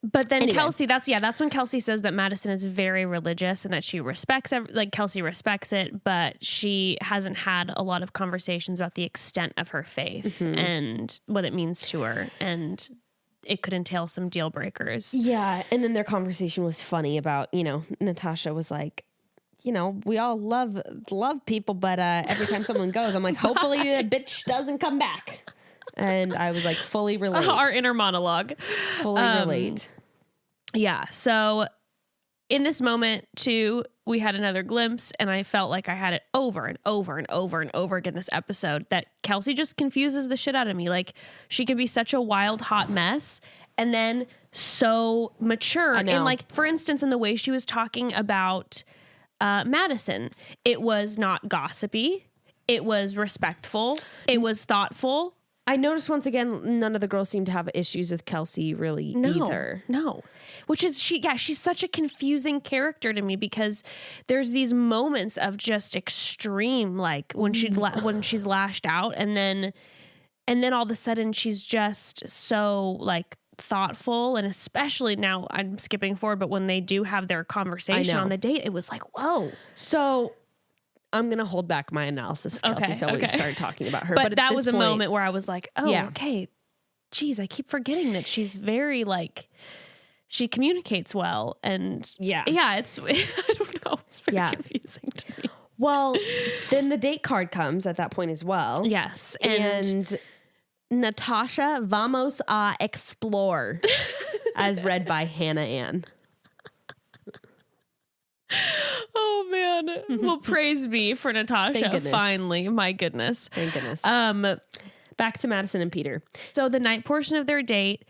But then anyway. Kelsey, that's when Kelsey says that Madison is very religious and that she respects, Kelsey respects it, but she hasn't had a lot of conversations about the extent of her faith and what it means to her. And it could entail some deal breakers. Yeah. And then their conversation was funny about, Natasha was like, we all love people, but every time someone goes, I'm like, hopefully the bitch doesn't come back. And I was like, fully relate. Our inner monologue. Fully relate. Yeah. So in this moment too, we had another glimpse, and I felt like I had it over and over and over and over again this episode, that Kelsey just confuses the shit out of me. Like, she can be such a wild, hot mess and then so mature. And like, for instance, in the way she was talking about Madison, it was not gossipy. It was respectful. It was thoughtful. I noticed once again, none of the girls seem to have issues with Kelsey really either. No. Which is, she's such a confusing character to me, because there's these moments of just extreme, like when she's lashed out, and then all of a sudden she's just so like thoughtful. And especially now, I'm skipping forward, but when they do have their conversation on the date, it was like, whoa. So I'm going to hold back my analysis of Kelsey so we started talking about her. But that was a moment where I was like, okay, geez, I keep forgetting that she's very like, she communicates well. And it's, I don't know, it's very confusing to me. Well, then the date card comes at that point as well. Yes. And Natasha, vamos a explore, as read by Hannah Ann. Oh man. Well, praise be for Natasha. Finally. My goodness. Thank goodness. Back to Madison and Peter. So the night portion of their date,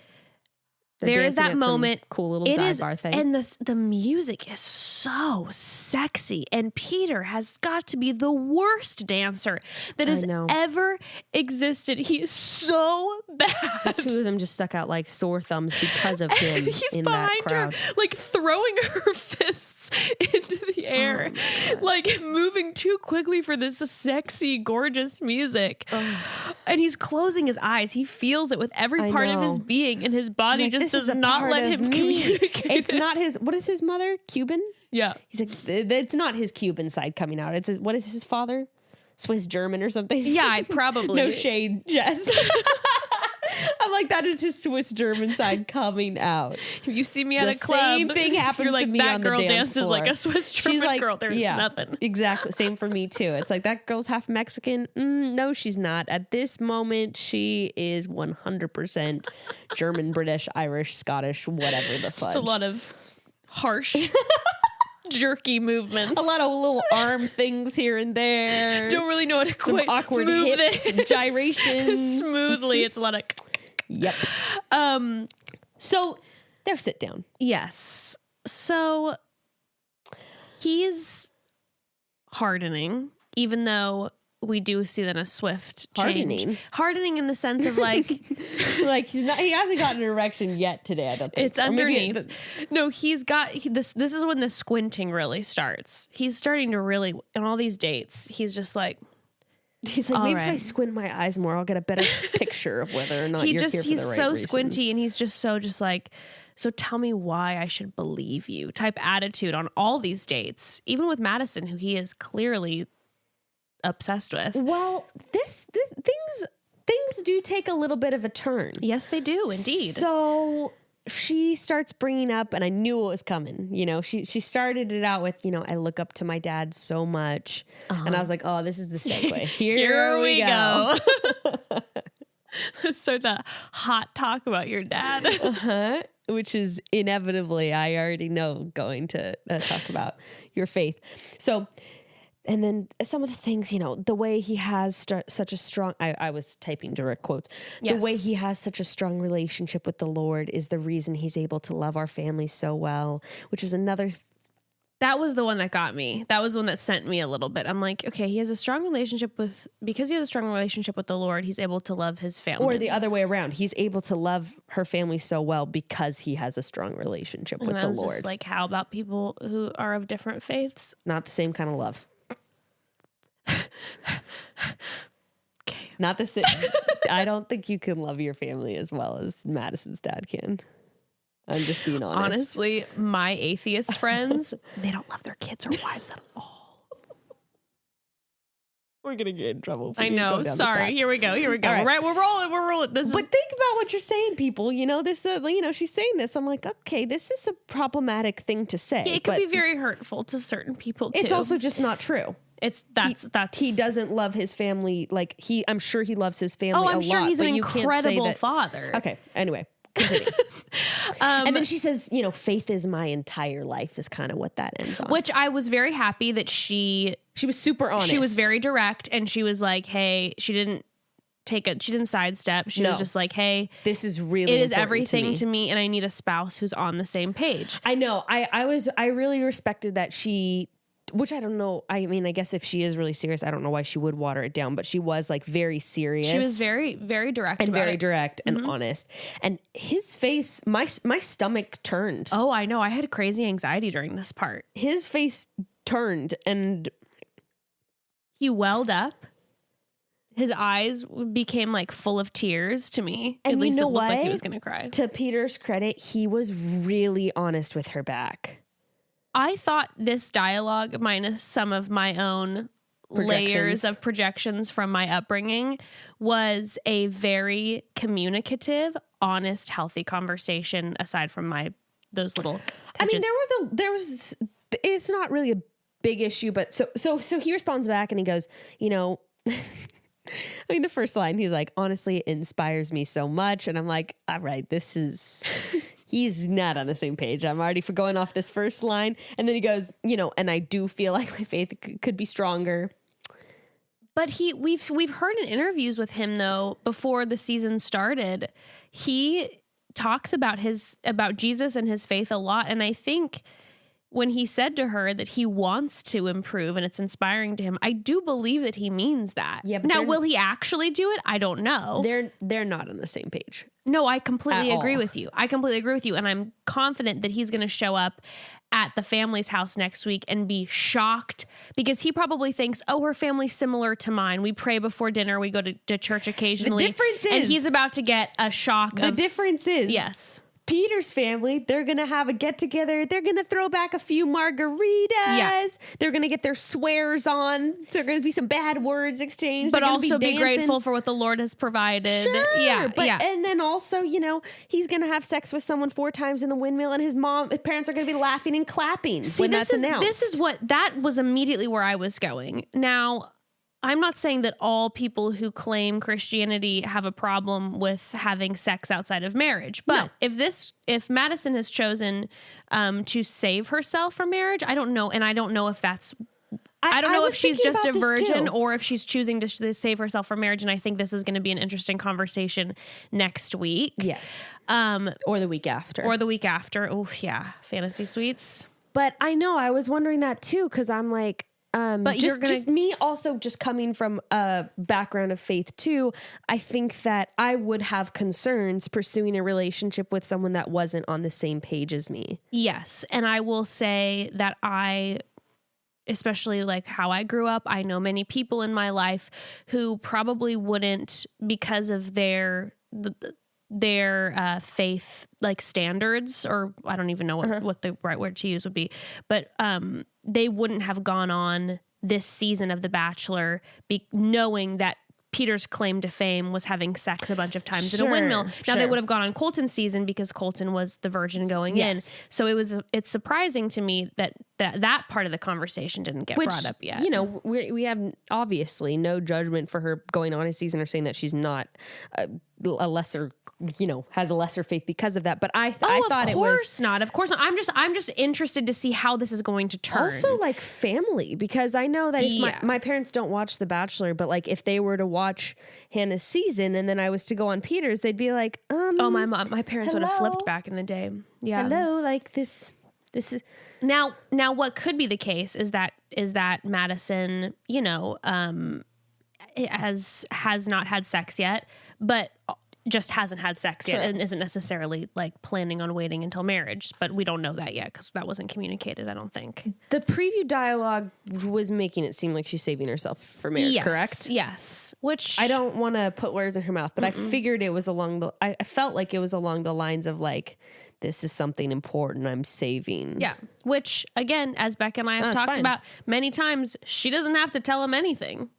there is that moment. Cool little dive bar thing. And the music is so sexy. And Peter has got to be the worst dancer that has ever existed. He is so bad. The two of them just stuck out like sore thumbs because of him. He's in behind that crowd. her, like throwing her fists into the air, like moving too quickly for this sexy, gorgeous music. And he's closing his eyes. He feels it with every part of his being, and his body just does not let him communicate. It's not his, what is his mother? Cuban? Yeah. He's like, it's not his Cuban side coming out. It's what is his father? Swiss German or something? Yeah, probably. No shade, Jess. I'm like, that is his Swiss German side coming out. If you see me at The a club, same thing happens you're like, to me that on the girl dance dances floor. like a Swiss German girl. There's nothing. Exactly. Same for me too. It's like, that girl's half Mexican. No, she's not. At this moment, she is 100% German, British, Irish, Scottish, whatever the fudge. Just a lot of harsh, jerky movements. A lot of little arm things here and there. Don't really know how to Some quite awkward move hips, this gyrations. smoothly. It's a lot of. Yep. So they're sit down. Yes. So he's hardening, even though we do see that a swift change. Hardening in the sense of like Like he hasn't gotten an erection yet today, I don't think. it's underneath. No, this is when the squinting really starts. He's starting to really, on all these dates, he's just like, he's like, maybe if I squint my eyes more, I'll get a better picture of whether or not you're here for the right he's so reasons. squinty, and he's just like, so tell me why I should believe you type attitude on all these dates, even with Madison, who he is clearly obsessed with. Well, things do take a little bit of a turn. Yes, they do indeed. So she starts bringing up, and I knew it was coming. You know, she started it out with, I look up to my dad so much, and I was like, oh, this is the segue. Here we go. So it's a hot talk about your dad. Which is inevitably, I already know, going to talk about your faith. So. And then some of the things, the way he has such a strong, I was typing direct quotes. Yes. The way he has such a strong relationship with the Lord is the reason he's able to love our family so well, which was another. That was the one that got me. That was the one that sent me a little bit. I'm like, okay, he has a strong relationship because he has a strong relationship with the Lord, he's able to love his family. Or the other way around. He's able to love her family so well because he has a strong relationship with the Lord. Just like, how about people who are of different faiths? Not the same kind of love. Okay. Not the same. I don't think you can love your family as well as Madison's dad can. I'm just being honest. Honestly, my atheist friends, they don't love their kids or wives at all. We're going to get in trouble. I know. Sorry. Here we go. All right. We're rolling. But think about what you're saying, people. She's saying this. I'm like, okay, this is a problematic thing to say. Yeah, it could be very hurtful to certain people too. It's also just not true. He doesn't love his family. Like I'm sure he loves his family a lot. I'm sure he's an but incredible father. Okay. Anyway, continue. And then she says, faith is my entire life is kind of what that ends on. Which I was very happy that she was super honest. She was very direct, and she was like, hey, she didn't sidestep. She was just like, hey, this is really, it is everything to me, and I need a spouse who's on the same page. I know. I really respected that she, which I don't know. I mean, I guess if she is really serious, I don't know why she would water it down, but she was like very serious. She was very, very direct and and honest. And his face, my stomach turned. Oh, I know. I had crazy anxiety during this part. His face turned and he welled up. His eyes became like full of tears to me. And at least you know it looked what? like he was going to cry. To Peter's credit, he was really honest with her back. I thought this dialogue, minus some of my own layers of projections from my upbringing, was a very communicative, honest, healthy conversation. Aside from those little touches. I mean, there was. It's not really a big issue, but so he responds back and he goes, I mean, the first line, he's like, honestly, it inspires me so much. And I'm like, all right, he's not on the same page. I'm already for going off this first line. And then he goes, and I do feel like my faith could be stronger. But we've heard in interviews with him, though, before the season started, he talks about Jesus and his faith a lot. And I think when he said to her that he wants to improve and it's inspiring to him, I do believe that he means that. Yeah, but now, will he actually do it? I don't know. They're not on the same page. No, I completely agree with you. And I'm confident that he's going to show up at the family's house next week and be shocked because he probably thinks, oh, her family's similar to mine. We pray before dinner. We go to church occasionally. The difference is... And he's about to get a shock. The difference is... Yes. Peter's family, they're going to have a get together. They're going to throw back a few margaritas. Yeah. They're going to get their swears on. There's going to be some bad words exchanged. But also be grateful for what the Lord has provided. Sure. Yeah. But, and then also, you know, he's going to have sex with someone 4 times in the windmill, and his parents are going to be laughing and clapping when that's announced. This is what, that was immediately where I was going. Now, I'm not saying that all people who claim Christianity have a problem with having sex outside of marriage, but if Madison has chosen to save herself from marriage, I don't know, and I don't know if that's. I don't know if she's just a virgin or if she's choosing to save herself from marriage, and I think this is going to be an interesting conversation next week. Yes, or the week after, Oh yeah, fantasy suites. But I know I was wondering that too because I'm like. But just me also just coming from a background of faith too, I think that I would have concerns pursuing a relationship with someone that wasn't on the same page as me. Yes. And I will say that especially like how I grew up, I know many people in my life who probably wouldn't, because of their faith like standards, or I don't even know what the right word to use would be, but they wouldn't have gone on this season of The Bachelor knowing that Peter's claim to fame was having sex a bunch of times in a windmill. Now they would have gone on Colton's season because Colton was the virgin going in. So it's surprising to me that part of the conversation didn't get brought up yet. You know, we have obviously no judgment for her going on a season or saying that she's not a lesser, you know, has a lesser faith because of that. But I thought it was of course not. I'm just interested to see how this is going to turn. Also, like family, because I know that if my parents don't watch The Bachelor, but like if they were to watch Hannah's season and then I was to go on Peter's, they'd be like, my parents would have flipped back in the day. Yeah, like this is now what could be the case is that Madison, you know, has not had sex yet, but just hasn't had sex yet and isn't necessarily like planning on waiting until marriage. But we don't know that yet because that wasn't communicated, I don't think. The preview dialogue was making it seem like she's saving herself for marriage, correct? Yes. Which I don't want to put words in her mouth, but I figured it was I felt like it was along the lines of like, this is something important I'm saving. Yeah. Which, again, as Bekah and I have talked about many times, she doesn't have to tell him anything.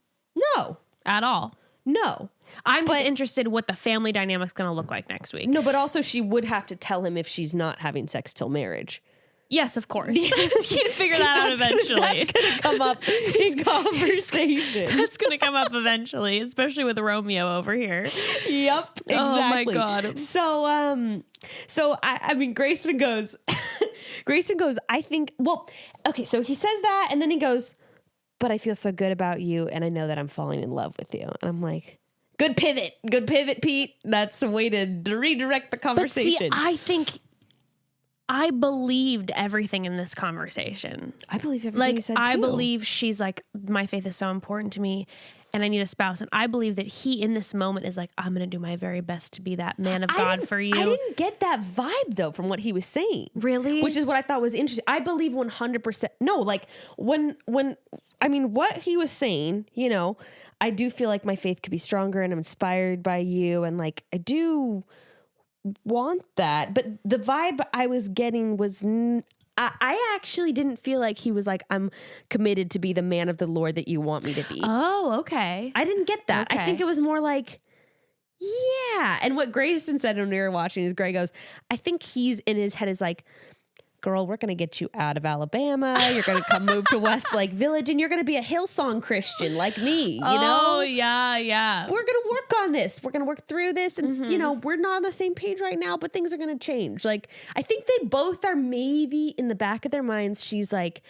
No. At all. No. I'm just interested what the family dynamic's going to look like next week. No, but also she would have to tell him if she's not having sex till marriage. Yes, of course. You'd figure that out eventually. That's going to come up in conversation. That's going to come up eventually, especially with Romeo over here. Yep, exactly. Oh my God. So I mean, Grayson goes, I think, well, okay, so he says that and then he goes, but I feel so good about you and I know that I'm falling in love with you. And I'm like, good pivot, Pete. That's a way to redirect the conversation. But see, I think I believed everything in this conversation. I believe everything you said too. I believe she's like, my faith is so important to me and I need a spouse. And I believe that he in this moment is like, I'm going to do my very best to be that man of God for you. I didn't get that vibe though from what he was saying. Really? Which is what I thought was interesting. I believe 100%. No, like when I mean, what he was saying, you know, I do feel like my faith could be stronger and I'm inspired by you. And like, I do want that. But the vibe I was getting was, I actually didn't feel like he was like, I'm committed to be the man of the Lord that you want me to be. Oh, okay. I didn't get that. Okay. I think it was more like, yeah. And what Grayson said when we were watching is Gray goes, I think he's in his head is like, girl, we're going to get you out of Alabama. You're going to come move to Westlake Village and you're going to be a Hillsong Christian like me, you know? Oh, yeah. We're going to work on this. We're going to work through this. And, you know, we're not on the same page right now, but things are going to change. Like, I think they both are maybe in the back of their minds. She's like,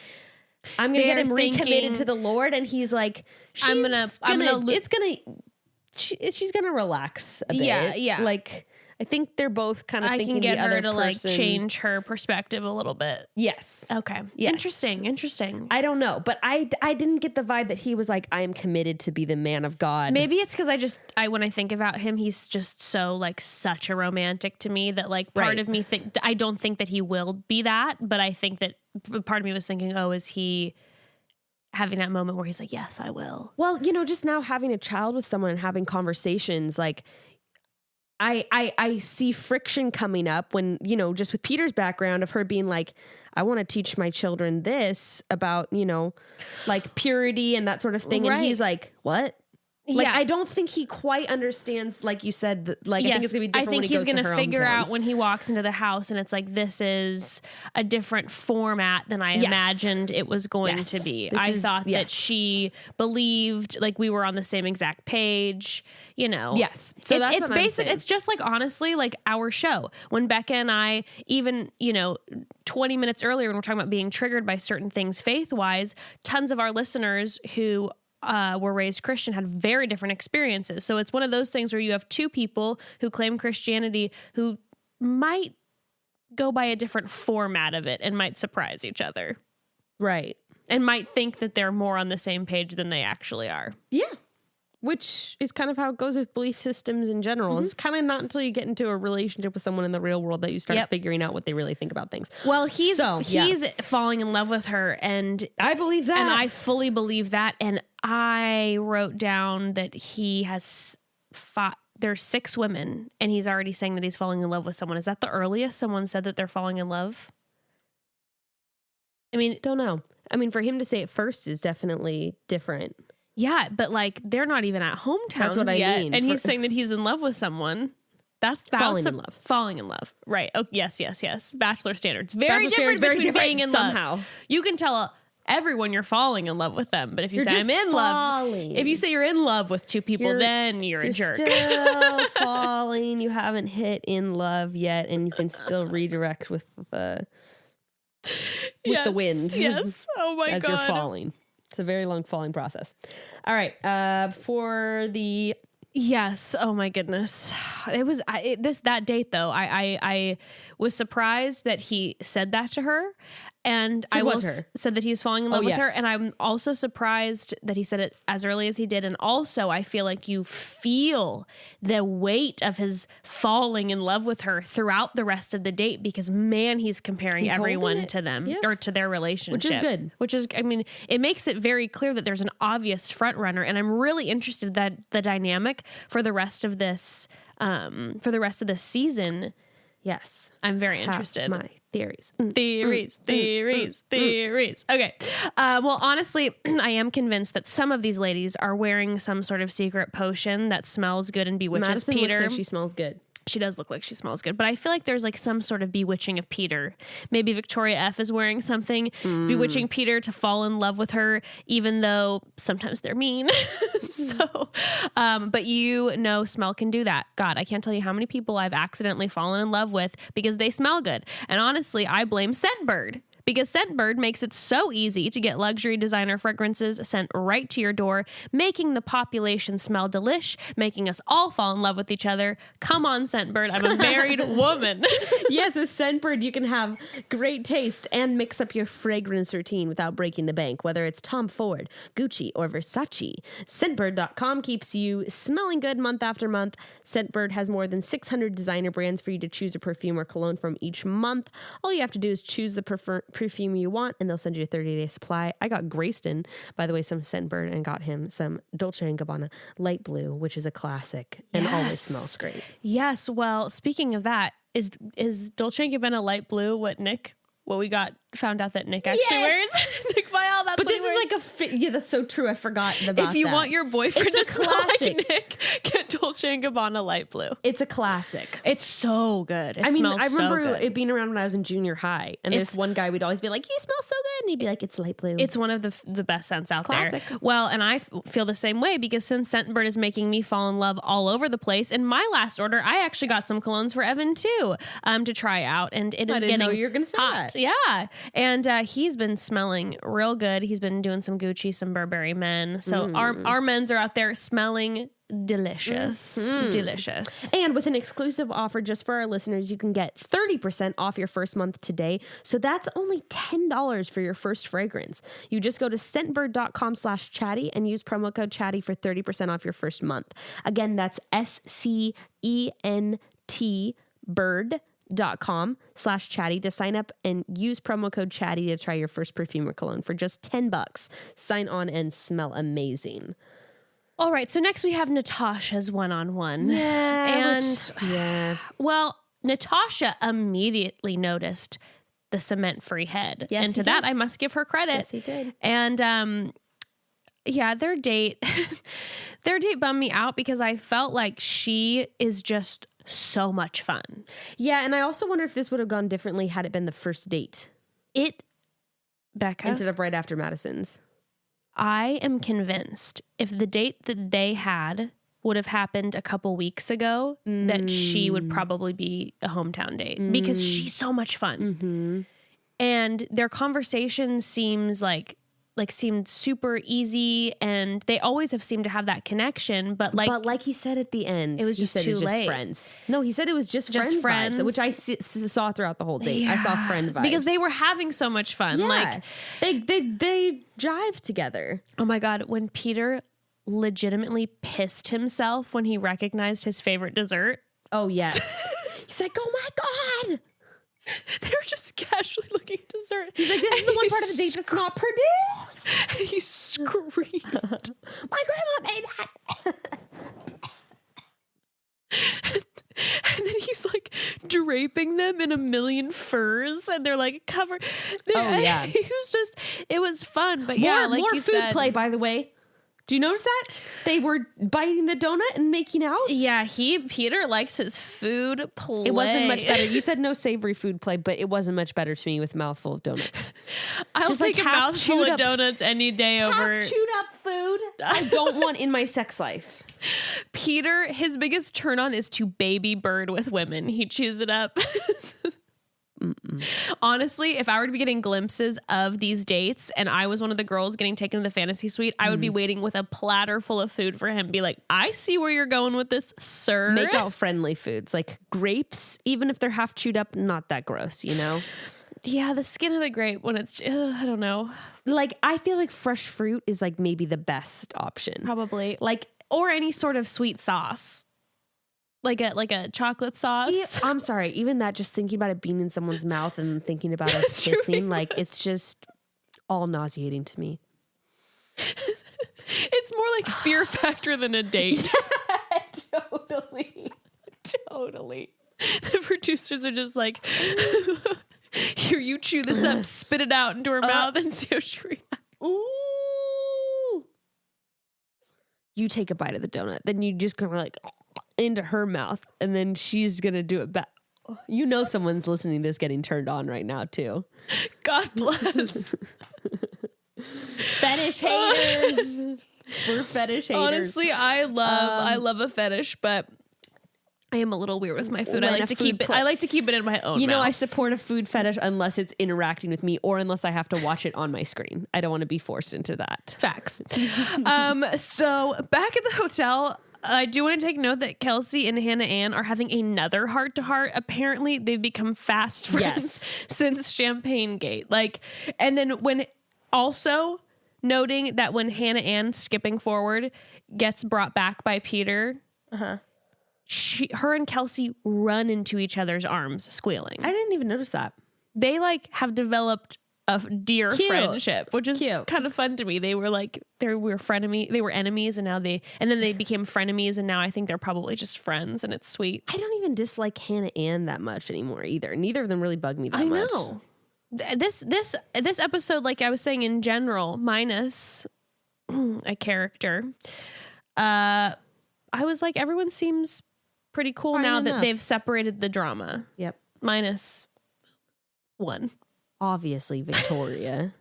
I'm going to get him recommitted to the Lord. And he's like, she's going to relax a bit. Yeah. Like, I think they're both kind of thinking the other person. I can get her to like change her perspective a little bit. Yes. Okay. Yes. Interesting. I don't know, but I didn't get the vibe that he was like, I am committed to be the man of God. Maybe it's because when I think about him, he's just so like such a romantic to me that like part of me I don't think that he will be that, but I think that part of me was thinking, oh, is he having that moment where he's like, yes, I will. Well, you know, just now having a child with someone and having conversations, like, I see friction coming up when, you know, just with Peter's background of her being like, I want to teach my children this about, you know, like purity and that sort of thing. Right. And he's like, what? Like, Yeah. I don't think he quite understands, like you said, like, I think it's going to be different when he goes to her I think he's going to figure hometowns. out when he walks into the house and it's like, this is a different format than I imagined it was going to be. I thought that she believed like we were on the same exact page, you know. Yes. So that's it's what I'm basic. saying. It's just like, honestly, like our show. When Bekah and I, even, you know, 20 minutes earlier when we're talking about being triggered by certain things faith-wise, tons of our listeners who were raised Christian had very different experiences. So it's one of those things where you have two people who claim Christianity who might go by a different format of it and might surprise each other. Right. And might think that they're more on the same page than they actually are. Yeah. Which is kind of how it goes with belief systems in general. It's kind of not until you get into a relationship with someone in the real world that you start figuring out what they really think about things. Well, he's falling in love with her, and I believe that. And I fully believe that. And I wrote down that he has there's 6 women, and he's already saying that he's falling in love with someone. Is that the earliest someone said that they're falling in love? I mean, don't know. I mean, for him to say it first is definitely different. Yeah, but like they're not even at hometowns That's what I yet, mean. and he's saying that he's in love with someone. That's falling in love. Falling in love, right? Oh, yes. Bachelor standards very different very between different being in somehow. love. You can tell everyone you're falling in love with them, but if you say I'm in love, if you say you're in love with 2 people, then you're a jerk. Still falling. You haven't hit in love yet, and you can still redirect with the wind. Yes. Oh my as god. You're falling. It's a very long falling process. All right. For the Yes. Oh my goodness. It was that date though. I was surprised that he said that to her, and said that he was falling in love with her. And I'm also surprised that he said it as early as he did. And also I feel like you feel the weight of his falling in love with her throughout the rest of the date, because man, he's comparing everyone to them or to their relationship. Which is good. Which is, I mean, it makes it very clear that there's an obvious front runner. And I'm really interested that the dynamic for the rest of this, season. Yes. I'm very interested. My theories. Theories. Okay. Well, honestly, I am convinced that some of these ladies are wearing some sort of secret potion that smells good and bewitches Madison Peter. looks like she smells good. She does look like she smells good, but I feel like there's like some sort of bewitching of Peter. Maybe Victoria F is wearing something. It's bewitching Peter to fall in love with her, even though sometimes they're mean. So, but smell can do that. God, I can't tell you how many people I've accidentally fallen in love with because they smell good. And honestly, I blame Scentbird. Because Scentbird makes it so easy to get luxury designer fragrances sent right to your door, making the population smell delish, making us all fall in love with each other. Come on, Scentbird. I'm a married woman. Yes, with Scentbird, you can have great taste and mix up your fragrance routine without breaking the bank, whether it's Tom Ford, Gucci, or Versace. Scentbird.com keeps you smelling good month after month. Scentbird has more than 600 designer brands for you to choose a perfume or cologne from each month. All you have to do is choose the perfume you want, and they'll send you a 30-day supply. I got Grayston, by the way, some Scentbird, and got him some Dolce & Gabbana Light Blue, which is a classic and always smells great. Yes. Well, speaking of that, is Dolce & Gabbana Light Blue what we found out that Nick actually wears? Nick Vial, that's but what this he wears. is like that's so true. I forgot about that. If you want your boyfriend to smell classic. like Nick, get Dolce & Gabbana Light Blue. It's a classic. It's so good. I remember it being around when I was in junior high, and this one guy would always be like, "You smell so good," and he'd be like, "It's light blue." It's one of the best scents out classic. there. Well, and I feel the same way because since Scentbird is making me fall in love all over the place, in my last order, I actually got some colognes for Evan too, to try out, and it is getting know you were gonna say hot. that. Yeah, and he's been smelling real good. He's been doing some Gucci, some Burberry Men. So our men's are out there smelling delicious. Delicious. And with an exclusive offer just for our listeners, you can get 30% off your first month today. So that's only $10 for your first fragrance. You just go to scentbird.com/chatty and use promo code chatty for 30% off your first month. Again, that's SCENT bird.com/chatty to sign up and use promo code chatty to try your first perfume or cologne for just $10. Sign on and smell amazing. All right, so next we have Natasha's one-on-one. Yeah. Well, Natasha immediately noticed the cement-free head. Yes, and to that, I must give her credit. Yes, he did. And yeah, their date bummed me out because I felt like she is just so much fun. Yeah, and I also wonder if this would have gone differently had it been the first date. Bekah, Instead of right after Madison's. I am convinced if the date that they had would have happened a couple weeks ago, that she would probably be a hometown date because she's so much fun. Mm-hmm. And their conversation seemed super easy, and they always have seemed to have that connection. But like he said at the end, it was just too late. Friends. No, he said it was just friends vibes, which I saw throughout the whole date. Yeah. I saw friend vibes because they were having so much fun. Yeah. Like they jive together. oh my God, when Peter legitimately pissed himself when he recognized his favorite dessert. Oh yes, he's like, oh my God. They're just casually looking at dessert. He's like, this is the one part of the date that's not produced. And he screamed. My grandma made that. And then he's like draping them in a million furs, and they're like covered. Oh yeah, it was fun. But yeah, like more you food said, play. By the way, do you notice that they were biting the donut and making out? Yeah, Peter likes his food play. It wasn't much better. You said no savory food play, but it wasn't much better to me with a mouthful of donuts. I'll Just take like a half mouthful chewed of up- donuts any day over. Half chewed up food I don't want in my sex life. Peter, his biggest turn on is to baby bird with women. He chews it up. Honestly, if I were to be getting glimpses of these dates and I was one of the girls getting taken to the fantasy suite, I would be waiting with a platter full of food for him. Be like, I see where you're going with this, sir. Make out friendly foods like grapes, even if they're half chewed up, not that gross, you know? Yeah, the skin of the grape when it's, I don't know. Like, I feel like fresh fruit is like maybe the best option. Probably. Like, or any sort of sweet sauce. Like a chocolate sauce. I'm sorry. Even that, just thinking about it being in someone's mouth and thinking about us kissing, like it's just all nauseating to me. It's more like Fear Factor than a date. Totally. The producers are just like, here, you chew this up, spit it out into her mouth and see how she reacts. Ooh. You take a bite of the donut, then you just kind of like into her mouth, and then she's gonna do it back. You know someone's listening to this getting turned on right now too. God bless. Fetish haters. We're fetish haters. Honestly, I love a fetish, but I am a little weird with my food. I like to keep it in my own You know, mouth. I support a food fetish unless it's interacting with me or unless I have to watch it on my screen. I don't want to be forced into that. Facts. So back at the hotel, I do want to take note that Kelsey and Hannah Ann are having another heart-to-heart. Apparently, they've become fast friends since Champagne Gate. And then also noting that when Hannah Ann, skipping forward, gets brought back by Peter, her and Kelsey run into each other's arms, squealing. I didn't even notice that. They have developed a dear friendship, which is cute. kind of fun to me. They were they were enemies, and then they became frenemies, and now I think they're probably just friends, and it's sweet. I don't even dislike Hannah Ann that much anymore either. Neither of them really bug me that much. I know. This episode, like I was saying in general, minus a character, I was like, everyone seems pretty cool now that they've separated the drama. Yep. Minus one. Obviously, Victoria.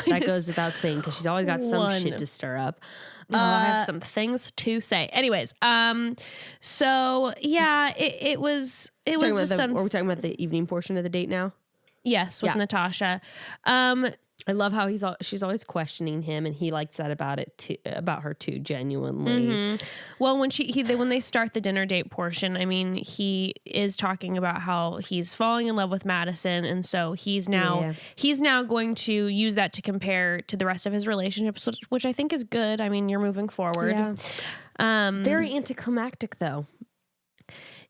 That goes without saying because she's always got some shit to stir up. I have some things to say. Anyways, so yeah, it was just are we talking about the evening portion of the date now? Yes, with Natasha. I love how she's always questioning him, and he likes that about her too, genuinely. Well, when they start the dinner date portion, I mean, he is talking about how he's falling in love with Madison, and so he's now going to use that to compare to the rest of his relationships, which I think is good. I mean, you're moving forward. Yeah. Very anticlimactic, though.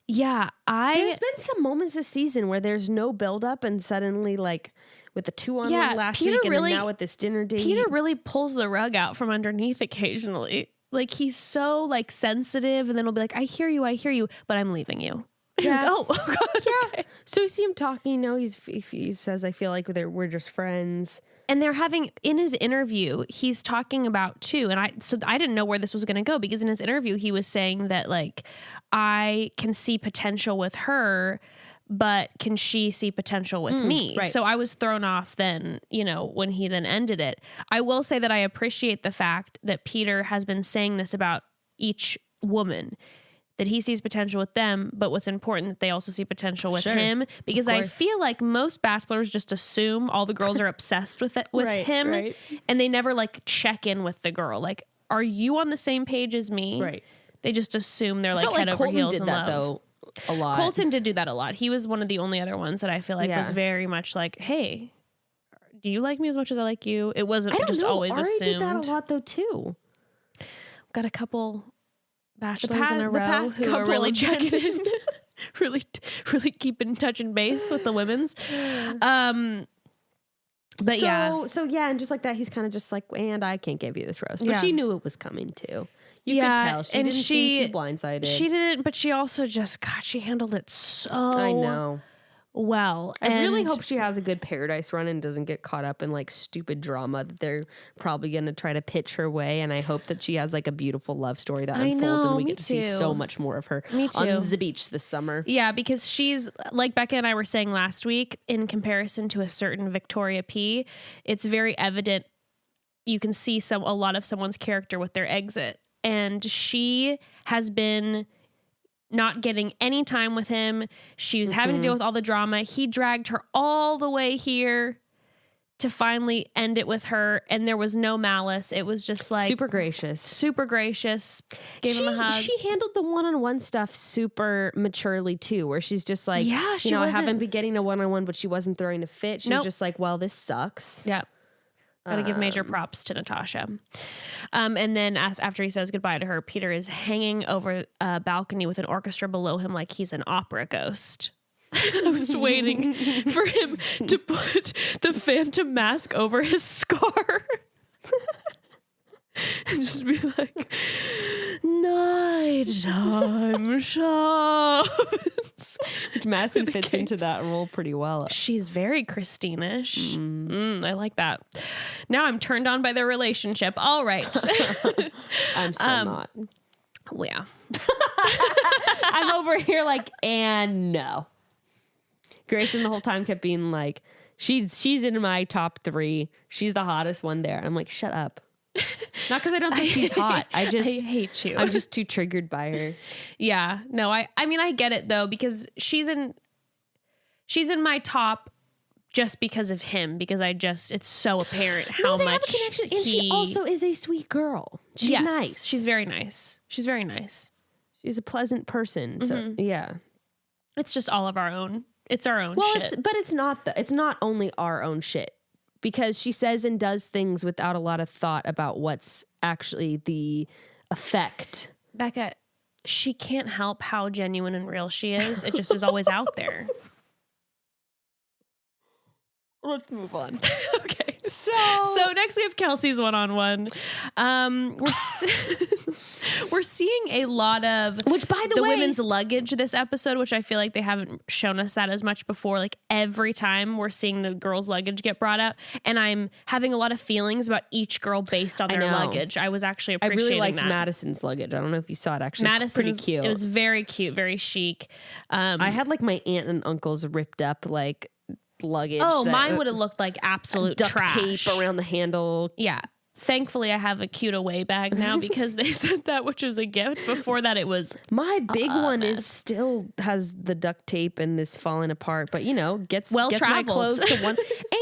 Yeah, there's been some moments this season where there's no buildup, and suddenly, like with the 2-on-1 last week, and then now with this dinner date, Peter really pulls the rug out from underneath occasionally. Like he's so like sensitive, and then he'll be like, I hear you, but I'm leaving you. Yeah. Oh God. Yeah. Okay. So you see him talking. No, he says, I feel like we're just friends. And they're having, in his interview, he's talking about too, and I didn't know where this was going to go, because in his interview he was saying that like, I can see potential with her, but can she see potential with me? right. So I was thrown off then, when he then ended it. I will say that I appreciate the fact that Peter has been saying this about each woman, that he sees potential with them, but what's important that they also see potential with him, because I feel like most bachelors just assume all the girls are obsessed with him, right. And they never like check in with the girl. Like, are you on the same page as me? Right. They just assume they're like head over Colton heels did in that, love. though, a lot. Colton did do that a lot. He was one of the only other ones that I feel like was very much like, hey, do you like me as much as I like you? It wasn't just always Ari assumed. did that a lot, though, too. Got a couple bachelors in a row who are really checking in, really keeping touching base with the women's. But so and just like that, he's kind of just like, and I can't give you this rose, but she knew it was coming too. You could tell she didn't seem too blindsided. She didn't, but she also just she handled it so I know well. I really hope she has a good paradise run and doesn't get caught up in like stupid drama that they're probably going to try to pitch her way. And I hope that she has like a beautiful love story that unfolds and we get to see so much more of her on the beach this summer. Yeah, because she's, like Bekah and I were saying last week, in comparison to a certain Victoria P, it's very evident. You can see a lot of someone's character with their exit. And she has been not getting any time with him. She was having to deal with all the drama. He dragged her all the way here to finally end it with her. And there was no malice. It was just like super gracious. Gave him a hug. She handled the one-on-one stuff super maturely too, where she's just like, I haven't been getting a one-on-one, but she wasn't throwing a fit. She's just like, well, this sucks. Yep. Gotta give major props to Natasha. And then after he says goodbye to her, Peter is hanging over a balcony with an orchestra below him like he's an opera ghost. I was waiting for him to put the phantom mask over his scar. And just be like, nighttime shines. Which Madison fits into that role pretty well. She's very Christine-ish. I like that. Now I'm turned on by their relationship. All right. I'm still not. Well, yeah. I'm over here like, and no. Grayson the whole time kept being like, she's in my top 3. She's the hottest one there. I'm like, shut up. Not because I don't think she's hot. I hate you. I'm just too triggered by her. Yeah. No, I mean, I get it though, because she's in my top just because of him, because it's so apparent how much have a connection. And she also is a sweet girl. She's nice. She's very nice. She's very nice. She's a pleasant person. So yeah. It's just all of our own. It's our own shit. It's not only our own shit. Because she says and does things without a lot of thought about what's actually the effect. Bekah, she can't help how genuine and real she is. It just is always out there. Let's move on. Okay. So next we have Kelsey's one-on-one. We're seeing a lot of the women's luggage this episode, which I feel like they haven't shown us that as much before. Like every time we're seeing the girls' luggage get brought up, and I'm having a lot of feelings about each girl based on their luggage. I was actually appreciating that. I really liked Madison's luggage. I don't know if you saw it. Actually, it's pretty cute. It was very cute, very chic. I had like my aunt and uncle's ripped up like luggage. Oh, mine would have looked like absolute duct trash. tape around the handle. Yeah. Thankfully, I have a cute away bag now because they sent that, which was a gift. Before that, it was my big one is still has the duct tape and this falling apart, but gets my clothes to one.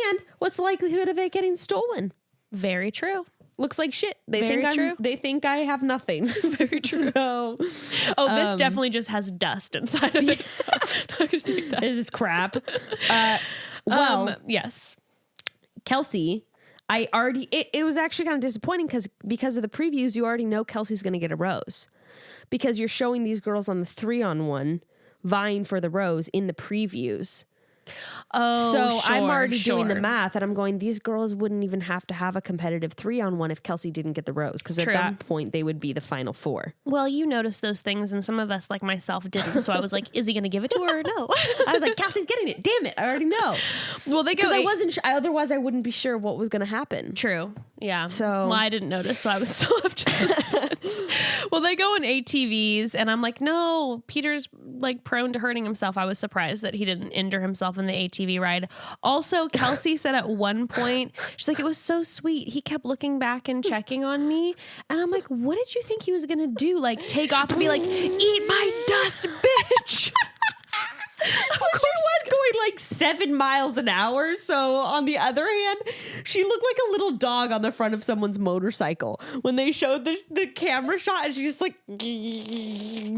And what's the likelihood of it getting stolen? Very true. Looks like shit. They think I have nothing. Very true. So, this definitely just has dust inside of it. So I'm not gonna take that. This is crap. Yes, Kelsey. It was actually kind of disappointing because of the previews. You already know Kelsey's going to get a rose because you're showing these girls on the 3-on-1 vying for the rose in the previews. Oh, So I'm already doing the sure. math, and I'm going, these girls wouldn't even have to have a competitive 3-on-1 if Kelsey didn't get the rose, because at True. that point they would be the final 4. Well, you noticed those things, and some of us, like myself, didn't. So I was like, is he going to give it to her or no? I was like, Kelsey's getting it. Damn it. I already know. Well, they go. Because I wasn't otherwise I wouldn't be sure what was going to happen. True. Yeah. So- well, I didn't notice, so I was still left in suspense. Well, they go in ATVs, and I'm like, no, Peter's like prone to hurting himself. I was surprised that he didn't injure himself in the ATV ride. Also, Kelsey said at one point, she's like, it was so sweet. He kept looking back and checking on me. And I'm like, what did you think he was going to do? Like, take off and be like, eat my dust, bitch. Well, she was going like 7 miles an hour. So on the other hand, she looked like a little dog on the front of someone's motorcycle when they showed the camera shot, and she's just like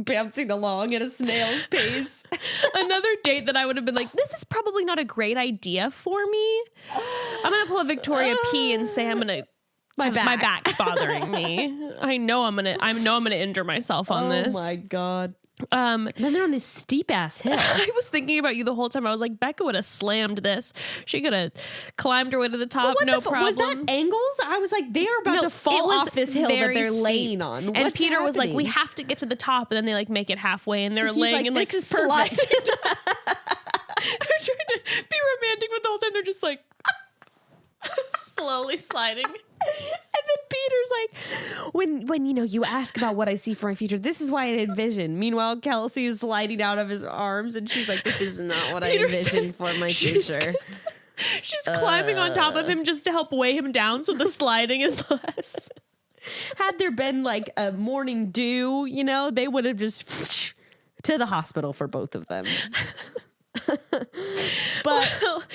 bouncing along at a snail's pace. Another date that I would have been like, this is probably not a great idea for me. I'm going to pull a Victoria P and say I'm going to my back's bothering me. I know I'm going to injure myself on this. Oh my God. Then they're on this steep ass hill. I was thinking about you the whole time. I was like, Bekah would have slammed this. She could have climbed her way to the top, no problem. Was that angles? I was like, they are about to fall off this hill that they're laying on. And Peter was like, we have to get to the top, and then they like make it halfway, and they're He's laying like, and like this is perfect. They're trying to be romantic, but the whole time they're just like slowly sliding. And then Peter's like, when you ask about what I see for my future, this is why I envision. Meanwhile, Kelsey is sliding out of his arms, and she's like, this is not what I envisioned for my future. She's climbing on top of him just to help weigh him down, so the sliding is less. Had there been like a morning dew, they would have just to the hospital for both of them. But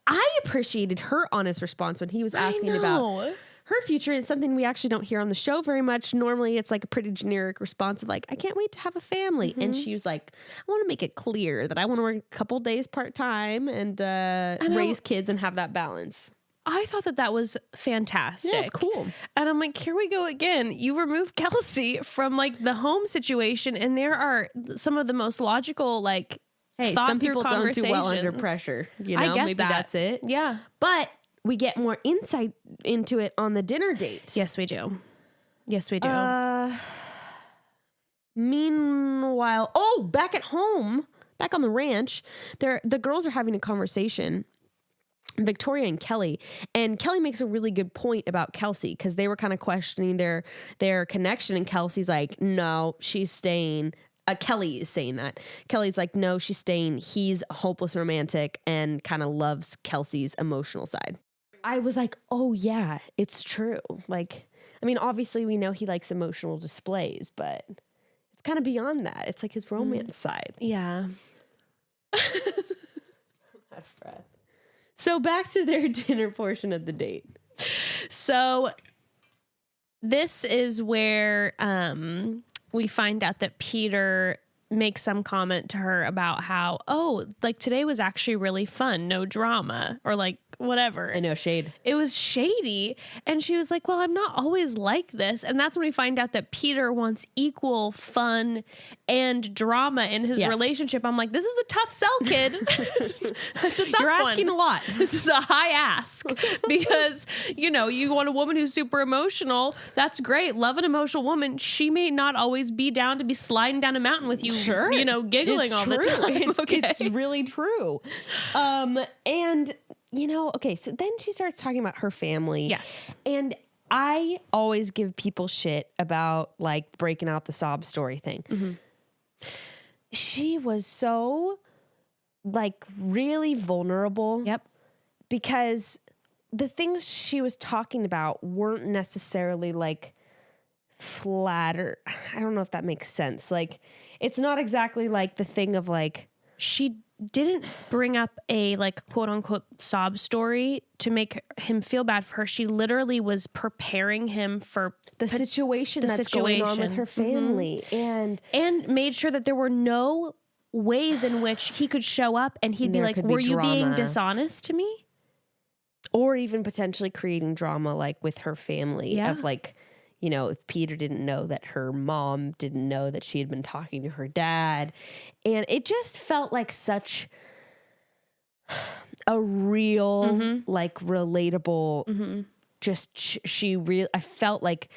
I appreciated her honest response when he was asking about her future. It's something we actually don't hear on the show very much. Normally it's like a pretty generic response of like, I can't wait to have a family. Mm-hmm. And she was like, I want to make it clear that I want to work a couple days part-time and raise kids and have that balance. I thought that was fantastic. Yeah, it's cool. And I'm like, here we go again. You remove Kelsey from like the home situation, and there are some of the most logical, like, hey, some people don't do well under pressure. I get maybe that's it. Yeah. But we get more insight into it on the dinner date. Yes, we do. Yes, we do. Meanwhile, back at home, back on the ranch, the girls are having a conversation, Victoria and Kelly makes a really good point about Kelsey, because they were kind of questioning their connection, and Kelsey's like, no, she's staying. Kelly is saying that. Kelly's like, no, she's staying. He's a hopeless romantic and kind of loves Kelsey's emotional side. I was like, oh yeah, it's true. Like, I mean, obviously we know he likes emotional displays, but it's kind of beyond that. It's like his romance side. Yeah. I'm out of breath. So back to their dinner portion of the date. So this is where we find out that Peter makes some comment to her about how, like today was actually really fun, no drama, or like whatever. I know, shade. It was shady. And she was like, well, I'm not always like this. And that's when we find out that Peter wants equal fun and drama in his relationship. I'm like, this is a tough sell, kid. That's a tough You're asking one. a lot. This is a high ask because, you want a woman who's super emotional. That's great. Love an emotional woman. She may not always be down to be sliding down a mountain with you, giggling it's all true. the time. It's really true. And okay, so then she starts talking about her family. Yes. And I always give people shit about like breaking out the sob story thing. Mm-hmm. She was so like really vulnerable. Yep. Because the things she was talking about weren't necessarily like flatter. I don't know if that makes sense. Like, it's not exactly like the thing of like, she didn't bring up a like quote unquote sob story to make him feel bad for her. She literally was preparing him for the situation going on with her family. Mm-hmm. And made sure that there were no ways in which he could show up and he'd be like, were you being dishonest to me? Or even potentially creating drama like with her family of like, if Peter didn't know that her mom didn't know that she had been talking to her dad. And it just felt like such a real, like, relatable, just I felt like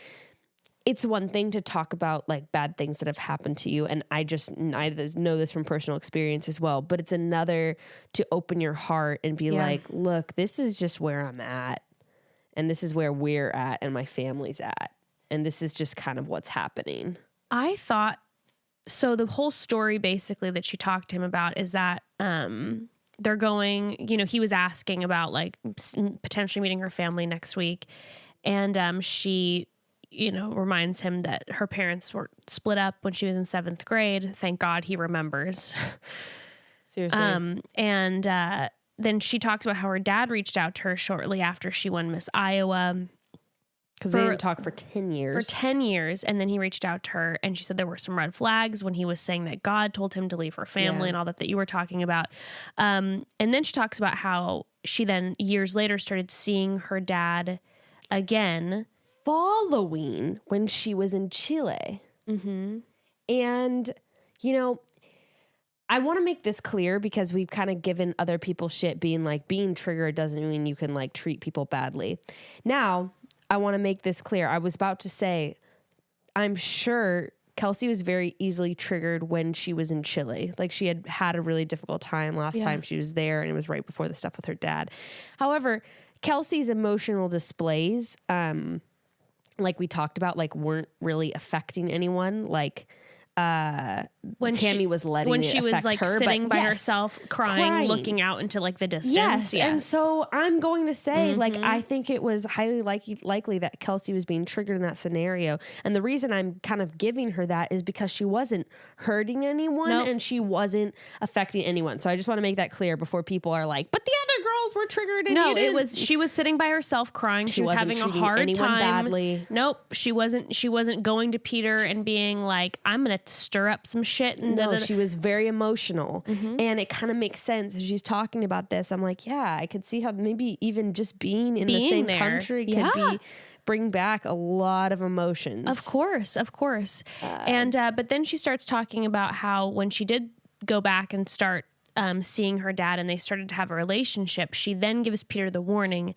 it's one thing to talk about like bad things that have happened to you. And I know this from personal experience as well, but it's another to open your heart and be like, look, this is just where I'm at. And this is where we're at and my family's at. And this is just kind of what's happening. I thought, so the whole story basically that she talked to him about is that, they're going, you know, he was asking about like potentially meeting her family next week. And, she, you know, reminds him that her parents were split up when she was in 7th grade. Thank God he remembers. Seriously. Then she talks about how her dad reached out to her shortly after she won Miss Iowa. Because they didn't talk for 10 years. For 10 years. And then he reached out to her and she said there were some red flags when he was saying that God told him to leave her family and all that you were talking about. And then she talks about how she then years later started seeing her dad again. Following when she was in Chile. And, you know, I want to make this clear because we've kind of given other people shit being like, being triggered doesn't mean you can like treat people badly. Now, I want to make this clear. I was about to say, I'm sure Kelsey was very easily triggered when she was in Chile. Like she had a really difficult time last time she was there, and it was right before the stuff with her dad. However, Kelsey's emotional displays, like we talked about, like weren't really affecting anyone. Like when Tammy was letting when it she was affect like her, sitting but by herself crying, looking out into like the distance. Yes. And so I'm going to say, like, I think it was highly likely that Kelsey was being triggered in that scenario. And the reason I'm kind of giving her that is because she wasn't hurting anyone and she wasn't affecting anyone. So I just want to make that clear before people are like, but the other girls were triggered. And she was sitting by herself crying. She was having a hard time. Badly. Nope. She wasn't going to Peter and being like, I'm going to stir up some shit. And she was very emotional. And it kind of makes sense as she's talking about this. I'm like, yeah, I could see how maybe even just being in the same country could bring back a lot of emotions. Of course. But then she starts talking about how when she did go back and start seeing her dad and they started to have a relationship, she then gives Peter the warning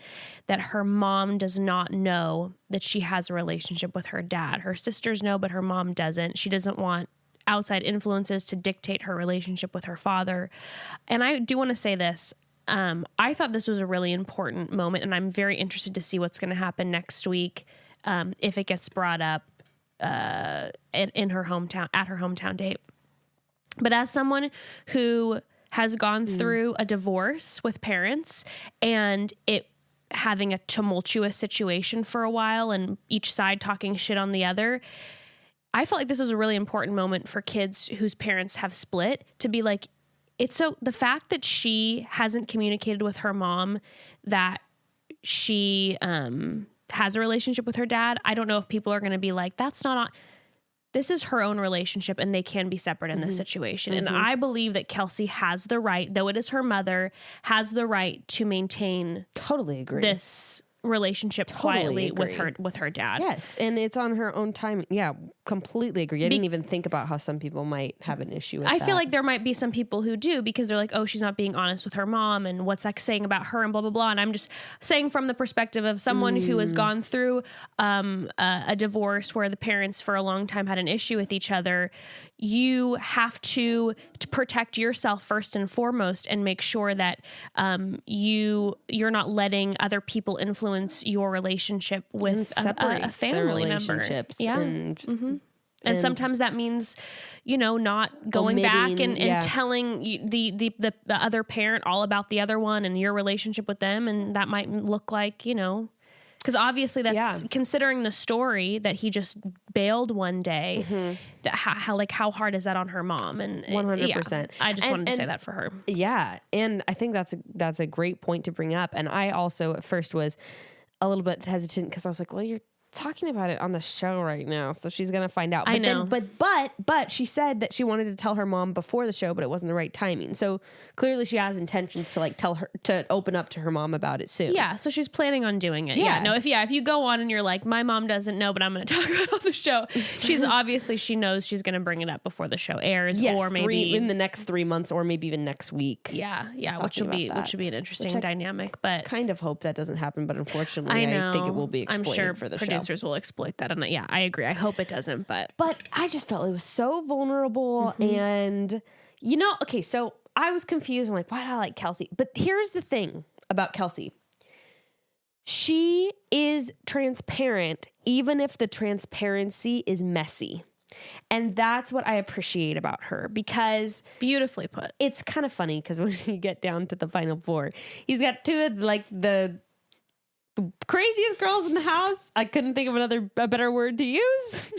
that her mom does not know that she has a relationship with her dad. Her sisters know, but her mom doesn't. She doesn't want outside influences to dictate her relationship with her father. And I do want to say this. I thought this was a really important moment, and I'm very interested to see what's going to happen next week if it gets brought up in her hometown, at her hometown date. But as someone who has gone through a divorce with parents and it having a tumultuous situation for a while and each side talking shit on the other, I felt like this was a really important moment for kids whose parents have split to be like, the fact that she hasn't communicated with her mom that she has a relationship with her dad, I don't know if people are going to be like, this is her own relationship and they can be separate in this situation. And I believe that Kelsey has the right, though it is her mother, has the right to maintain this relationship quietly with her dad. Yes, and it's on her own time. Yeah, completely agree. I didn't even think about how some people might have an issue with that. I feel like there might be some people who do because they're like, oh, she's not being honest with her mom and what's that saying about her and blah, blah, blah. And I'm just saying from the perspective of someone who has gone through a divorce where the parents for a long time had an issue with each other, you have to protect yourself first and foremost and make sure that you're not letting other people influence your relationship with a family member. Yeah. And sometimes that means, not going back and telling the other parent all about the other one and your relationship with them. And that might look like, because obviously that's considering the story that he just bailed one day, that how hard is that on her mom? And 100%. I just wanted to say that for her. Yeah. And I think that's a great point to bring up. And I also at first was a little bit hesitant because I was like, well, you're talking about it on the show right now, so she's gonna find out. I know. But she said that she wanted to tell her mom before the show, but it wasn't the right timing. So clearly, she has intentions to like tell her to open up to her mom about it soon. Yeah, so she's planning on doing it. Yeah. No, if you go on and you're like, my mom doesn't know, but I'm going to talk about it on the show. She's obviously, she knows she's going to bring it up before the show airs, Yes, or maybe in the next 3 months, or maybe even next week. Yeah, which would be an interesting dynamic. But Kind of hope that doesn't happen, but unfortunately, I know. I think it will be I'm exploited sure for the show. producers will exploit that, and yeah, I agree. I hope it doesn't, but I just felt it was so vulnerable, and okay, so I was confused. I'm like, why do I like Kelsey? But here's the thing about Kelsey. She is transparent, even if the transparency is messy. And that's what I appreciate about her, because beautifully put. It's kind of funny because when you get down to the final four, he's got two of like the craziest girls in the house. I couldn't think of a better word to use.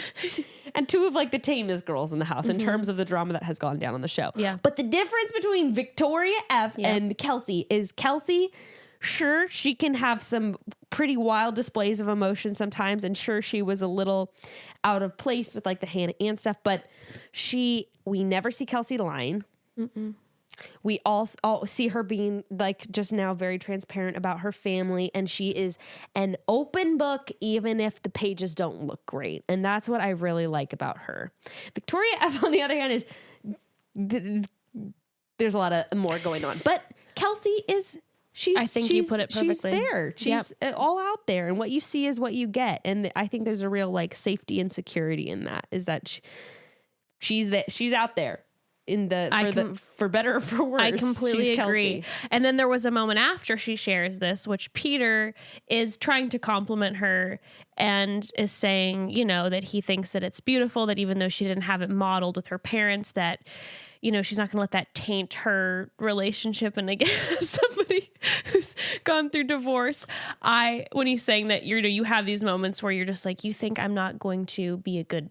And two of like the tamest girls in the house in terms of the drama that has gone down on the show. Yeah. But the difference between Victoria F and Kelsey is Kelsey, sure, she can have some pretty wild displays of emotion sometimes. And sure, she was a little out of place with like the Hannah Ann stuff, but we never see Kelsey lying. Mm-mm. We all see her being like just now very transparent about her family, and she is an open book even if the pages don't look great. And that's what I really like about her. Victoria F, on the other hand, is there's a lot of more going on. But Kelsey is I think you put it perfectly. She's there. She's all out there, and what you see is what you get. And I think there's a real like safety and security in that, is that she's out there. For better or for worse. I completely agree. And then there was a moment after she shares this, which Peter is trying to compliment her and is saying, that he thinks that it's beautiful, that even though she didn't have it modeled with her parents, that, she's not going to let that taint her relationship. And again, as somebody who's gone through divorce, when he's saying that, you have these moments where you're just like, you think I'm not going to be a good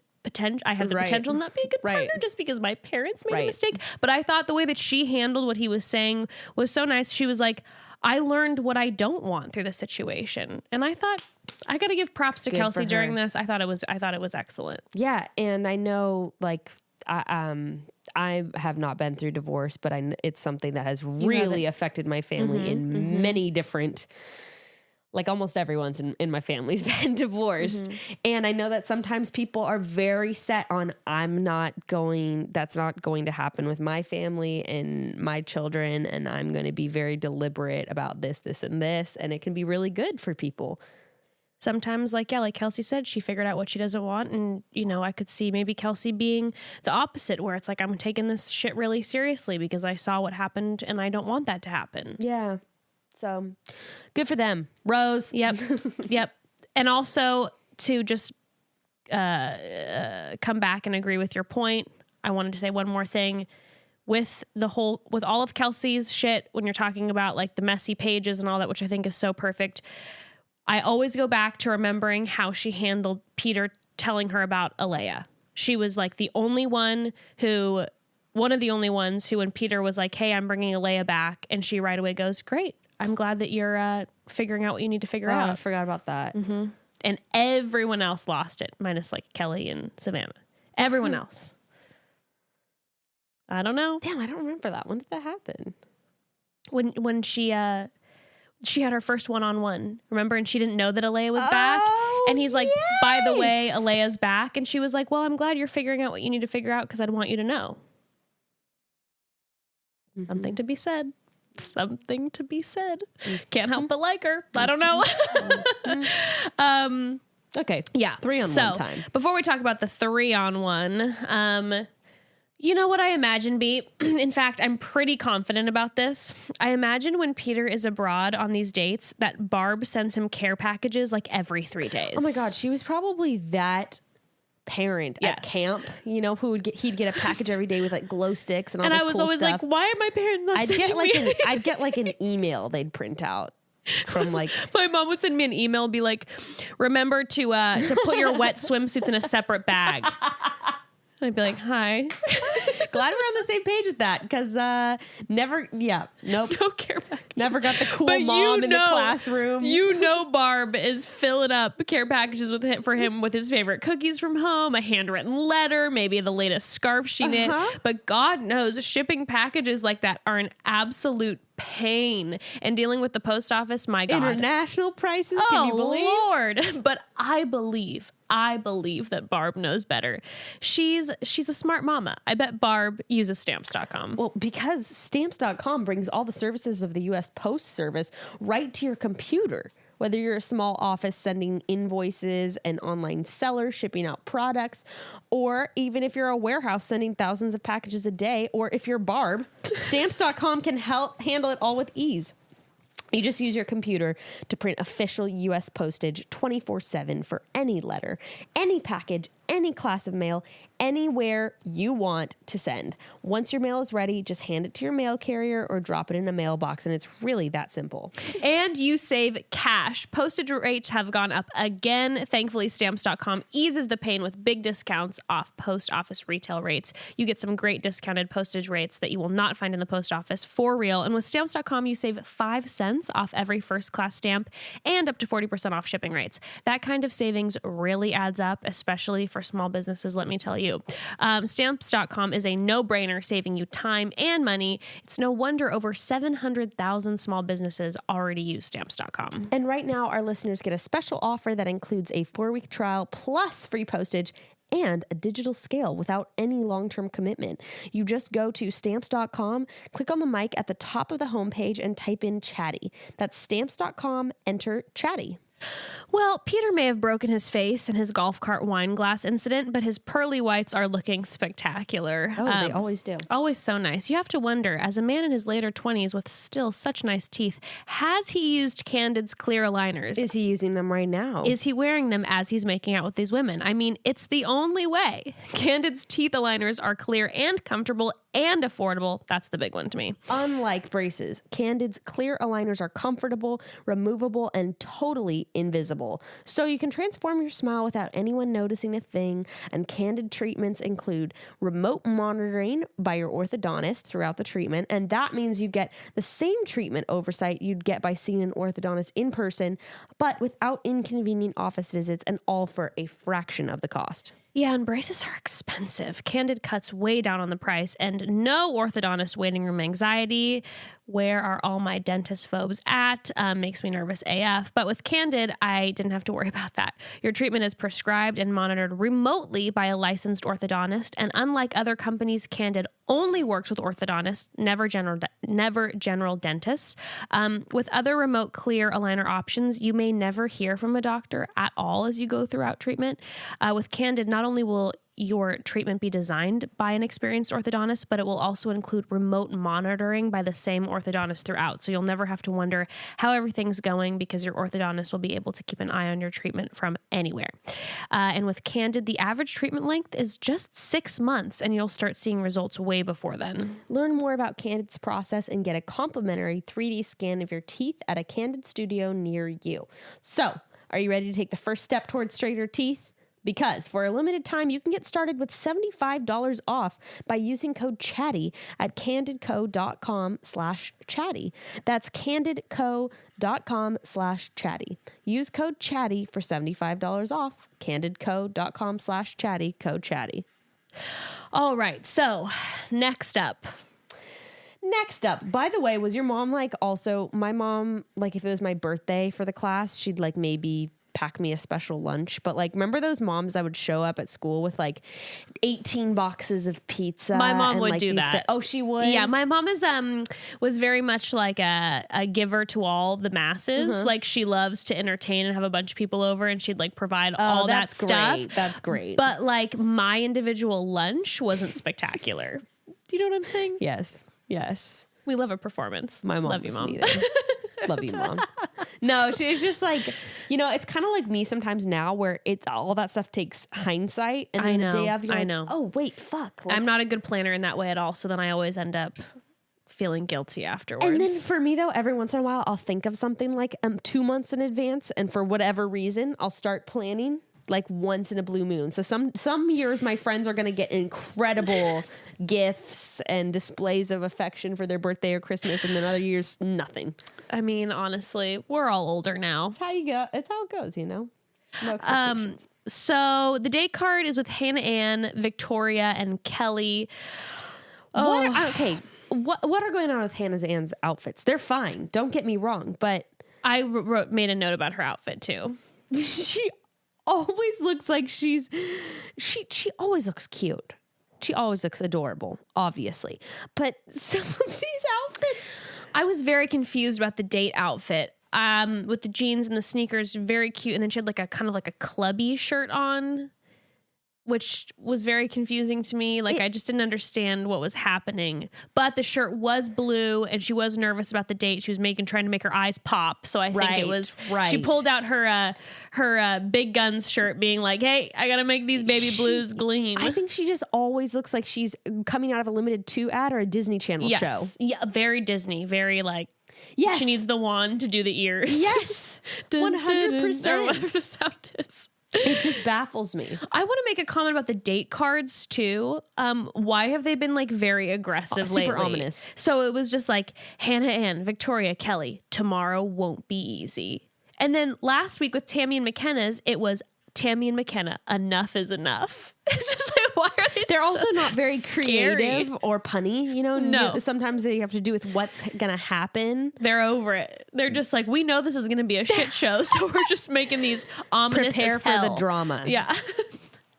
I have the potential to not be a good partner just because my parents made a mistake. But I thought the way that she handled what he was saying was so nice. She was like, I learned what I don't want through the situation. And I thought, I got to give props to Kelsey during this. I thought it was excellent. Yeah. And I know like, I have not been through divorce, but it's something that has really affected my family in many different, like almost everyone's in my family's been divorced. And I know that sometimes people are very set on, that's not going to happen with my family and my children. And I'm going to be very deliberate about this, and this. And it can be really good for people. Sometimes like Kelsey said, she figured out what she doesn't want. And, I could see maybe Kelsey being the opposite, where it's like, I'm taking this shit really seriously because I saw what happened and I don't want that to happen. Yeah. So good for them. Rose. Yep. Yep. And also to just come back and agree with your point, I wanted to say one more thing. With all of Kelsey's shit, when you're talking about like the messy pages and all that, which I think is so perfect, I always go back to remembering how she handled Peter telling her about Alea. She was like one of the only ones who, when Peter was like, hey, I'm bringing Alea back, and she right away goes, great. I'm glad that you're figuring out what you need to figure out. I forgot about that. Mm-hmm. And everyone else lost it, minus like Kelly and Savannah. Everyone else. I don't know. Damn, I don't remember that. When did that happen? When she had her first one-on-one, remember? And she didn't know that Alea was back. And he's like, by the way, Alea's back. And she was like, well, I'm glad you're figuring out what you need to figure out because I'd want you to know. Mm-hmm. Something to be said. Something to be said. Can't help but like her. I don't know. Okay. Yeah. 3-on-1 time. Before we talk about the 3-on-1, you know what I imagine, B? In fact, I'm pretty confident about this. I imagine when Peter is abroad on these dates that Barb sends him care packages like every 3 days. Oh my God. She was probably that parent at camp, he'd get a package every day with like glow sticks and all this cool stuff. And I was always like, why are my parents not sending me? I'd get like an email they'd print out from like. My mom would send me an email and be like, remember to put your wet swimsuits in a separate bag. And I'd be like, hi. Glad we're on the same page with that, because nope. No care package. Never got the cool mom in the classroom. You know Barb is filling up care packages for him with his favorite cookies from home, a handwritten letter, maybe the latest scarf she knit. But God knows shipping packages like that are an absolute pain. And dealing with the post office, my God. International prices, can you believe? Lord. But I believe that Barb knows better. She's a smart mama. I bet Barb uses stamps.com. Well, because stamps.com brings all the services of the U.S. Post Service right to your computer. Whether you're a small office sending invoices, an online seller shipping out products, or even if you're a warehouse sending thousands of packages a day, or if you're Barb, stamps.com can help handle it all with ease. You just use your computer to print official U.S. postage 24/7 for any letter, any package, any class of mail, anywhere you want to send. Once your mail is ready, just hand it to your mail carrier or drop it in a mailbox, and it's really that simple. And you save cash. Postage rates have gone up again. Thankfully, stamps.com eases the pain with big discounts off post office retail rates. You get some great discounted postage rates that you will not find in the post office for real. And with stamps.com, you save 5 cents off every first class stamp and up to 40% off shipping rates. That kind of savings really adds up, especially for small businesses, let me tell you. Stamps.com is a no-brainer, saving you time and money. It's no wonder over 700,000 small businesses already use Stamps.com. And right now, our listeners get a special offer that includes a 4-week trial plus free postage and a digital scale without any long-term commitment. You just go to stamps.com, click on the mic at the top of the homepage, and type in CHATTY. That's stamps.com, enter CHATTY. Well, Peter may have broken his face in his golf cart wine glass incident, but his pearly whites are looking spectacular. Oh, they always do. Always so nice. You have to wonder, as a man in his later 20s with still such nice teeth, has he used Candid's clear aligners? Is he using them right now? Is he wearing them as he's making out with these women? I mean, it's the only way. Candid's teeth aligners are clear and comfortable and affordable. That's the big one to me. Unlike braces, Candid's clear aligners are comfortable, removable, and totally invisible. So you can transform your smile without anyone noticing a thing. And Candid treatments include remote monitoring by your orthodontist throughout the treatment. And that means you get the same treatment oversight you'd get by seeing an orthodontist in person, but without inconvenient office visits, and all for a fraction of the cost. Yeah, and braces are expensive. Candid cuts way down on the price, and no orthodontist waiting room anxiety. Where are all my dentist phobes at? Makes me nervous AF. But with Candid, I didn't have to worry about that. Your treatment is prescribed and monitored remotely by a licensed orthodontist. And unlike other companies, Candid only works with orthodontists, never general dentists. With other remote clear aligner options, you may never hear from a doctor at all as you go throughout treatment. With Candid, not only will your treatment be designed by an experienced orthodontist, but it will also include remote monitoring by the same orthodontist throughout. So you'll never have to wonder how everything's going because your orthodontist will be able to keep an eye on your treatment from anywhere. And with Candid, the average treatment length is just 6 months, and you'll start seeing results way before then. Learn more about Candid's process and get a complimentary 3D scan of your teeth at a Candid studio near you. So, are you ready to take the first step towards straighter teeth? Because for a limited time, you can get started with $75 off by using code CHATTY at candidco.com/chatty. That's candidco.com/chatty. Use code CHATTY for $75 off. candidco.com/chatty, code CHATTY. All right. So next up, by the way, was your mom also, my mom, if it was my birthday for the class, she'd maybe pack me a special lunch, but remember those moms that would show up at school with 18 boxes of pizza? My mom would do that. Oh, she would? Yeah, my mom was very much like a giver to all the masses. Mm-hmm. She loves to entertain and have a bunch of people over, and she'd provide all that stuff. That's great. But my individual lunch wasn't spectacular. Do you know what I'm saying? Yes. We love a performance. My mom. Love you, Mom. Love you, Mom. No, she's just it's kind of like me sometimes now where all that stuff takes hindsight. And then the day of, you're know. Oh, wait, fuck. I'm not a good planner in that way at all. So then I always end up feeling guilty afterwards. And then for me, though, every once in a while, I'll think of something 2 months in advance. And for whatever reason, I'll start planning. like once in a blue moon. So some years my friends are going to get incredible gifts and displays of affection for their birthday or Christmas, and then other years nothing. I mean, honestly, we're all older now. That's how you go. It's how it goes, you know. No expectations. So the date card is with Hannah Ann, Victoria, and Kelly. Okay. What are going on with Hannah Ann's outfits? They're fine. Don't get me wrong, but I made a note about her outfit too. She always looks like she always looks cute. She always looks adorable, obviously. But some of these outfits, I was very confused about the date outfit. With the jeans and the sneakers, very cute, and then she had like a kind of like a clubby shirt on, which was very confusing to me. Like, I just didn't understand what was happening. But the shirt was blue, and she was nervous about the date. She was trying to make her eyes pop. So I think it was she pulled out her Big Guns shirt, being like, "Hey, I gotta make these baby blues gleam." I think she just always looks like she's coming out of a Limited 2 ad or a Disney Channel show. Yeah, very Disney, very like. Yes, she needs the wand to do the ears. Yes, 100%. Or whatever the sound is. It just baffles me. I want to make a comment about the date cards too. Why have they been like very aggressive lately? Super ominous. So it was just like Hannah Ann, Victoria, Kelly, tomorrow won't be easy. And then last week with Tammy and McKenna's, it was Tammy and McKenna, enough is enough. It's just like, why are they They're also not very scary? creative or punny, you know? No. Sometimes they have to do with what's going to happen. They're over it. They're just like, we know this is going to be a shit show, so we're just making these ominous Prepare as for hell. the drama. Yeah.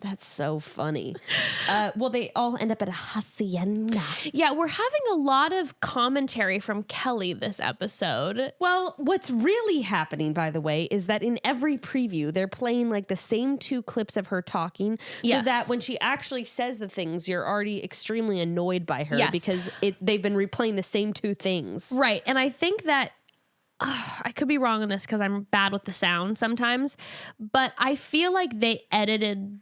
That's so funny. Well, they all end up at a hacienda. Yeah, we're having a lot of commentary from Kelly this episode. Well, what's really happening, by the way, is that in every preview, they're playing like the same 2 clips of her talking, so that when she actually says the things, you're already extremely annoyed by her because they've been replaying the same 2 things. Right. And I think that I could be wrong on this because I'm bad with the sound sometimes, but I feel like they edited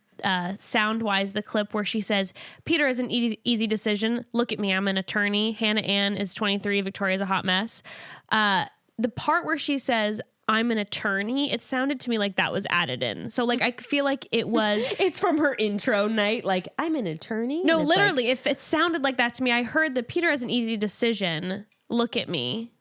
sound wise the clip where she says, Peter is an easy decision. Look at me. I'm an attorney. Hannah Ann is 23. Victoria's a hot mess. The part where she says, I'm an attorney, it sounded to me like that was added in. So like, I feel like it was. It's from her intro night. Like, I'm an attorney. No, literally, if it sounded like that to me, I heard that Peter has an easy decision. Look at me.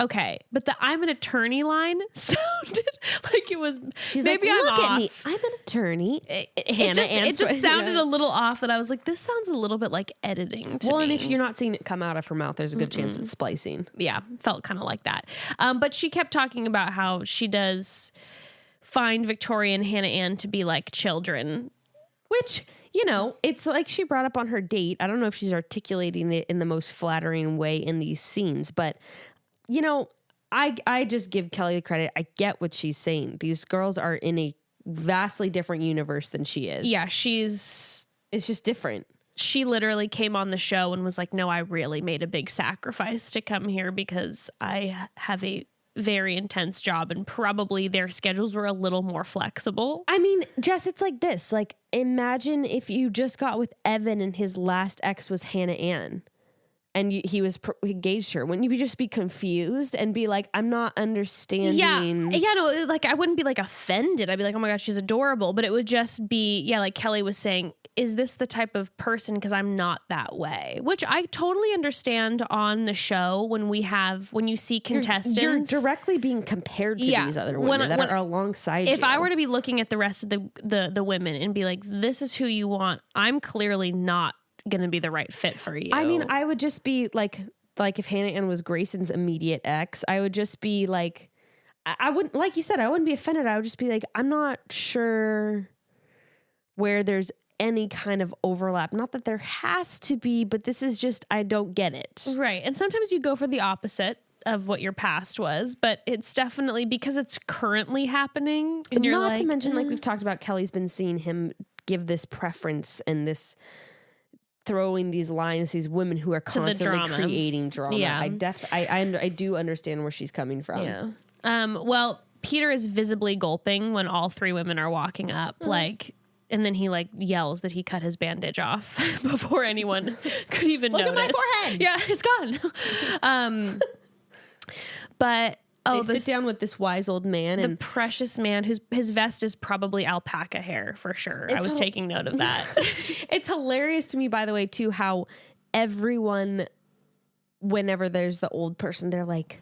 Okay, but the I'm an attorney line sounded like it was. She's maybe like, I'm look off. at me. I'm an attorney. It just sounded a little off. That I was like, this sounds a little bit like editing to me. Well, and if you're not seeing it come out of her mouth, there's a good chance it's splicing. Yeah, felt kind of like that. But she kept talking about how she does find Victoria and Hannah Ann to be like children, which, you know, it's like she brought up on her date. I don't know if she's articulating it in the most flattering way in these scenes, but you know, I just give Kelly the credit. I get what she's saying. These girls are in a vastly different universe than she is. Yeah, it's just different. She literally came on the show and was like, no, I really made a big sacrifice to come here because I have a very intense job and probably their schedules were a little more flexible. I mean, Jess, it's like this. Like, imagine if you just got with Evan and his last ex was Hannah Ann. And he was engaged to her. Wouldn't you just be confused and be like, I'm not understanding? Yeah, no, like I wouldn't be like offended. I'd be like, oh my gosh, she's adorable. But it would just be, yeah, like Kelly was saying, is this the type of person? Because I'm not that way. Which I totally understand on the show when you see contestants. You're directly being compared to these other women that are alongside you. If I were to be looking at the rest of the women and be like, this is who you want, I'm clearly not gonna be the right fit for you. I mean, I would just be like if Hannah Ann was Grayson's immediate ex, I would just be like, I wouldn't, like you said, I wouldn't be offended. I would just be like, I'm not sure where there's any kind of overlap. Not that there has to be, but this is just, I don't get it. Right. And sometimes you go for the opposite of what your past was, but it's definitely because it's currently happening. And you're not to mention, like we've talked about, Kelly's been seeing him give this preference and this throwing these lines, these women who are constantly creating drama. Yeah. I do understand where she's coming from. Yeah. Well, Peter is visibly gulping when all 3 women are walking up, and then he like yells that he cut his bandage off before anyone could even notice. Look at my forehead. Yeah, it's gone. But Oh, they sit down with this wise old man, the and precious man whose his vest is probably alpaca hair for sure. I was taking note of that. it's hilarious to me, by the way, too, how everyone, whenever there's the old person, they're like,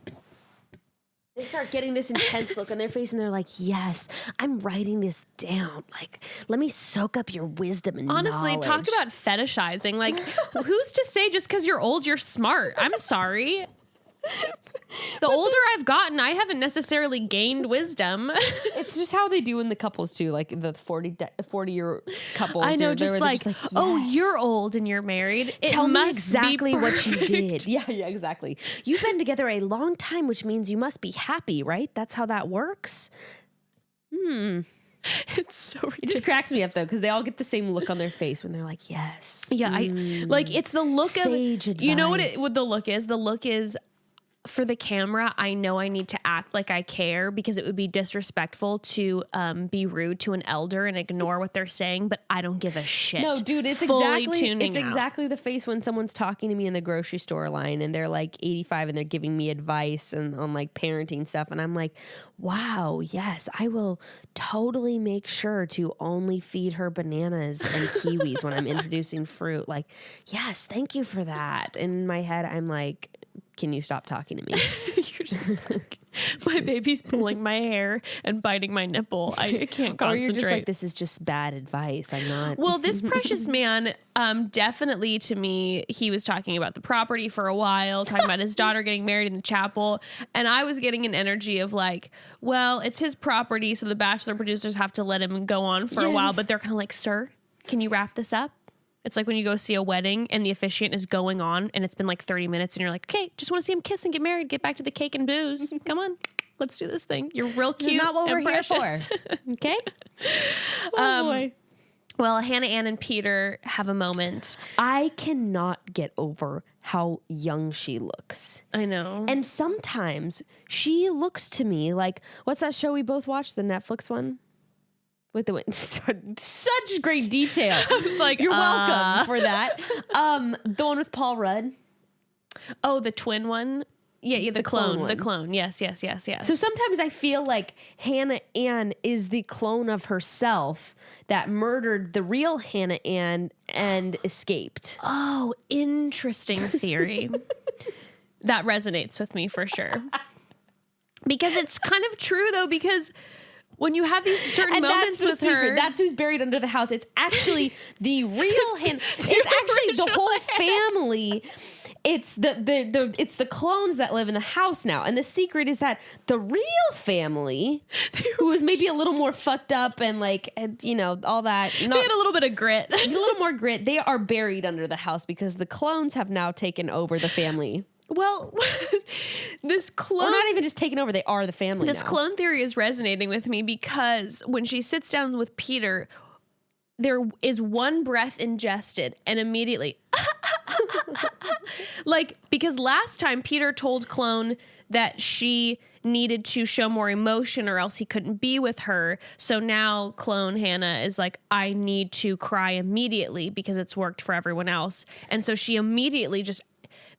they start getting this intense look on their face, and they're like, yes, I'm writing this down. Like, let me soak up your wisdom and Honestly, knowledge. talk about fetishizing. Like, who's to say just because you're old, you're smart? I'm sorry. The older I've gotten, I haven't necessarily gained wisdom. It's just how they do in the couples too, like the 40-year couples. I know, just like, yes. oh, you're old and you're married. It Tell must me exactly be what you perfect. did. Yeah, exactly. You've been together a long time, which means you must be happy, right? That's how that works. It's so ridiculous. It just cracks me up though, because they all get the same look on their face when they're like, yes. Yeah, I like it's the look Sage of you know advice. what the look is? The look is for the camera, I know I need to act like I care because it would be disrespectful to be rude to an elder and ignore what they're saying, but I don't give a shit. No, dude, it's Fully exactly tuning out. exactly the face when someone's talking to me in the grocery store line and they're like 85 and they're giving me advice and on like parenting stuff, and I'm like, wow, yes, I will totally make sure to only feed her bananas and kiwis when I'm introducing fruit. Like, yes, thank you for that. And in my head, I'm like, can you stop talking to me? You're just like, my baby's pulling my hair and biting my nipple. I can't concentrate. Or you're just like, this is just bad advice. I'm not. Well, this precious man, definitely to me, he was talking about the property for a while, talking about his daughter getting married in the chapel. And I was getting an energy of like, well, it's his property, so the Bachelor producers have to let him go on for a while. But they're kind of like, sir, can you wrap this up? It's like when you go see a wedding and the officiant is going on and it's been like 30 minutes and you're like, okay, just want to see him kiss and get married, get back to the cake and booze. Come on, let's do this thing. You're real cute. Not what and we're here precious. for. Okay. Oh boy. Well, Hannah Ann and Peter have a moment. I cannot get over how young she looks. I know. And sometimes she looks to me like, what's that show we both watched? The Netflix one? With the such great detail. I was like, you're welcome for that. The one with Paul Rudd. Oh, the twin one? Yeah, the clone. one. The clone. Yes. So sometimes I feel like Hannah Ann is the clone of herself that murdered the real Hannah Ann and escaped. Oh, interesting theory. That resonates with me for sure. Because it's kind of true though, because when you have these certain moments with her, that's who's buried under the house. It's actually the real Hannah. It's actually the whole family. It's it's the clones that live in the house now. And the secret is that the real family, who was maybe a little more fucked up and like, you know, all that. They had a little bit of grit. A little more grit. They are buried under the house because the clones have now taken over the family. Well, this clone... Or not even just taken over, they are the family This now. clone theory is resonating with me because when she sits down with Peter, there is one breath ingested and immediately... like, because last time Peter told Clone that she needed to show more emotion or else he couldn't be with her. So now Clone Hannah is like, I need to cry immediately because it's worked for everyone else. And so she immediately just...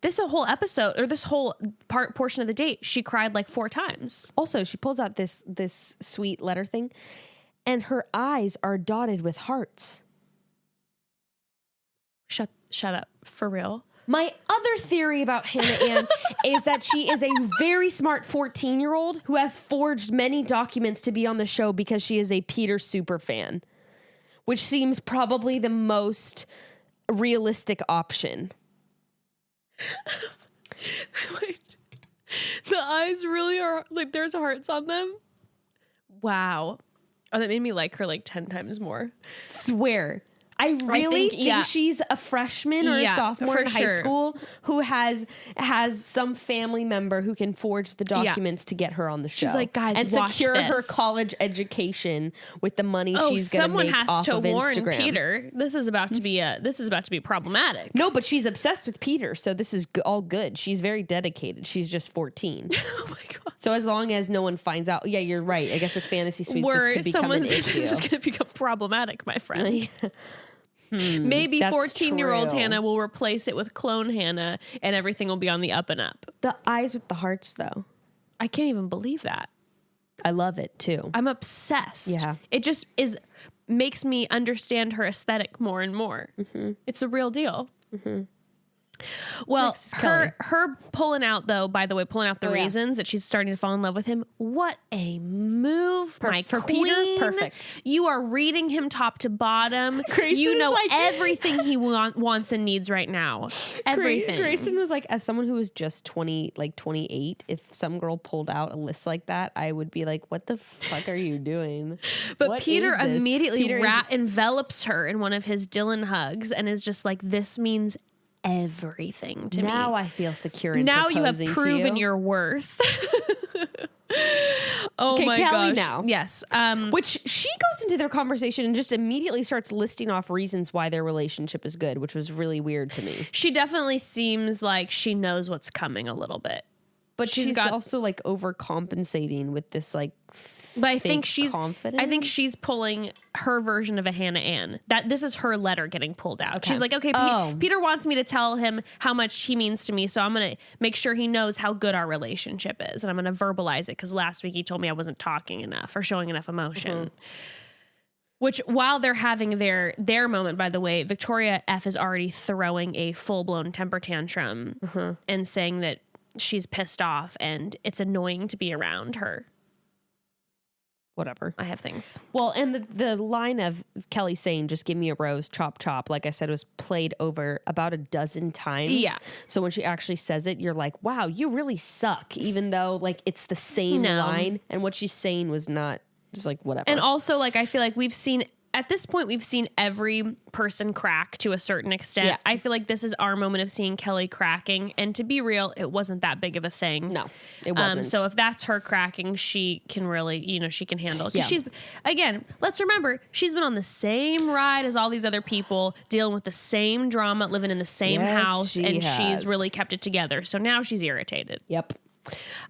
This whole episode, or this whole portion of the date, she cried like 4 times. Also, she pulls out this sweet letter thing, and her eyes are dotted with hearts. Shut up, for real. My other theory about Hannah Ann is that she is a very smart 14-year-old who has forged many documents to be on the show because she is a Peter super fan, which seems probably the most realistic option. Wait, the eyes really are like there's hearts on them. Wow. Oh, that made me like her like 10 times more. Swear. I really think she's a freshman or a sophomore in high school who has some family member who can forge the documents to get her on the show. She's like, guys, and watch secure this. her college education with the money she's going to make off of Instagram. Someone has to warn Peter. This is about to be problematic. No, but she's obsessed with Peter, so this is all good. She's very dedicated. She's just 14. Oh my god. So as long as no one finds out, yeah, you're right. I guess with fantasy suites, this could become an issue. This is going to become problematic, my friend. Maybe 14-year-old Hannah will replace it with clone Hannah and everything will be on the up and up. The eyes with the hearts, though. I can't even believe that. I love it too. I'm obsessed. Yeah. It just makes me understand her aesthetic more and more. It's a real deal. Well, her pulling out the reasons that she's starting to fall in love with him. What a move, for queen. Peter, perfect. You are reading him top to bottom. You know everything he wants and needs right now. Everything. Grayson was like, as someone who was just 28, if some girl pulled out a list like that, I would be like, what the fuck are you doing? But what Peter immediately envelops her in one of his Dylan hugs and is just like, this means everything to me. Now I feel secure in now you have proven you. your worth. Oh okay, my Kelly gosh. now. Yes. Which she goes into their conversation and just immediately starts listing off reasons why their relationship is good, which was really weird to me. She definitely seems like she knows what's coming a little bit. But she's also like overcompensating with this like But I think confidence. she's pulling her version of a Hannah Ann. That this is her letter getting pulled out. Okay. She's like, okay, Peter wants me to tell him how much he means to me, so I'm going to make sure he knows how good our relationship is, and I'm going to verbalize it because last week he told me I wasn't talking enough or showing enough emotion. Which, while they're having their moment, by the way, Victoria F is already throwing a full-blown temper tantrum and saying that she's pissed off and it's annoying to be around her. Whatever. I have things. Well, and the line of Kelly saying, just give me a rose, chop, chop, like I said, was played over about a dozen times. Yeah. So when she actually says it, you're like, wow, you really suck, even though like it's the same line. And what she's saying was not just like whatever. And also, like, I feel like at this point, we've seen every person crack to a certain extent. Yeah. I feel like this is our moment of seeing Kelly cracking. And to be real, it wasn't that big of a thing. No, it wasn't. So if that's her cracking, she can really, she can handle it. 'Cause Yeah. again, let's remember, she's been on the same ride as all these other people, dealing with the same drama, living in the same house, she's really kept it together. So now she's irritated. Yep.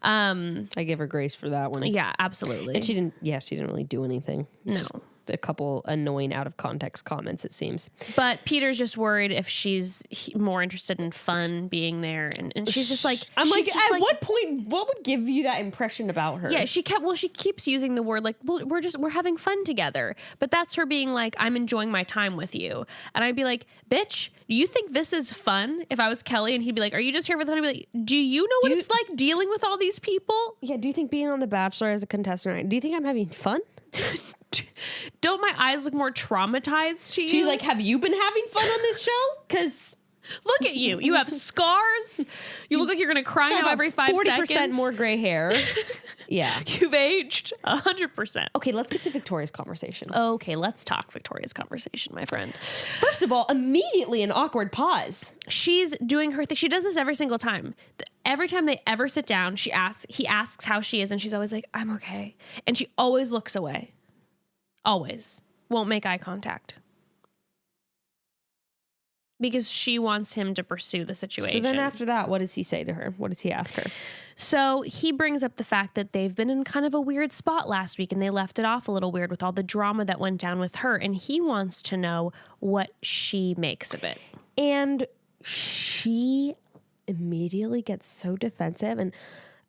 I give her grace for that one. Yeah, absolutely. And she didn't really do anything. No. Just a couple annoying out of context comments, it seems. But Peter's just worried if she's more interested in fun being there. And she's just like, I'm like, at what point, what would give you that impression about her? Yeah, she keeps using the word like, well, we're having fun together. But that's her being like, I'm enjoying my time with you. And I'd be like, bitch, do you think this is fun? If I was Kelly and he'd be like, are you just here for the fun? I'd be like, do you know what it's like dealing with all these people? Yeah, do you think being on The Bachelor as a contestant, do you think I'm having fun? Don't my eyes look more traumatized to you? She's like, have you been having fun on this show? Because look at you. You have scars. You look like you're going to cry now every 5 seconds. 40% more gray hair. Yeah. You've aged 100%. Okay, let's get to Victoria's conversation. Okay, let's talk Victoria's conversation, my friend. First of all, immediately an awkward pause. She's doing her thing. She does this every single time. Every time they ever sit down, he asks how she is, and she's always like, I'm okay. And she always looks away. Always. Won't make eye contact. Because she wants him to pursue the situation. So then after that, what does he say to her? What does he ask her? So he brings up the fact that they've been in kind of a weird spot last week and they left it off a little weird with all the drama that went down with her. And he wants to know what she makes of it. And she immediately gets so defensive and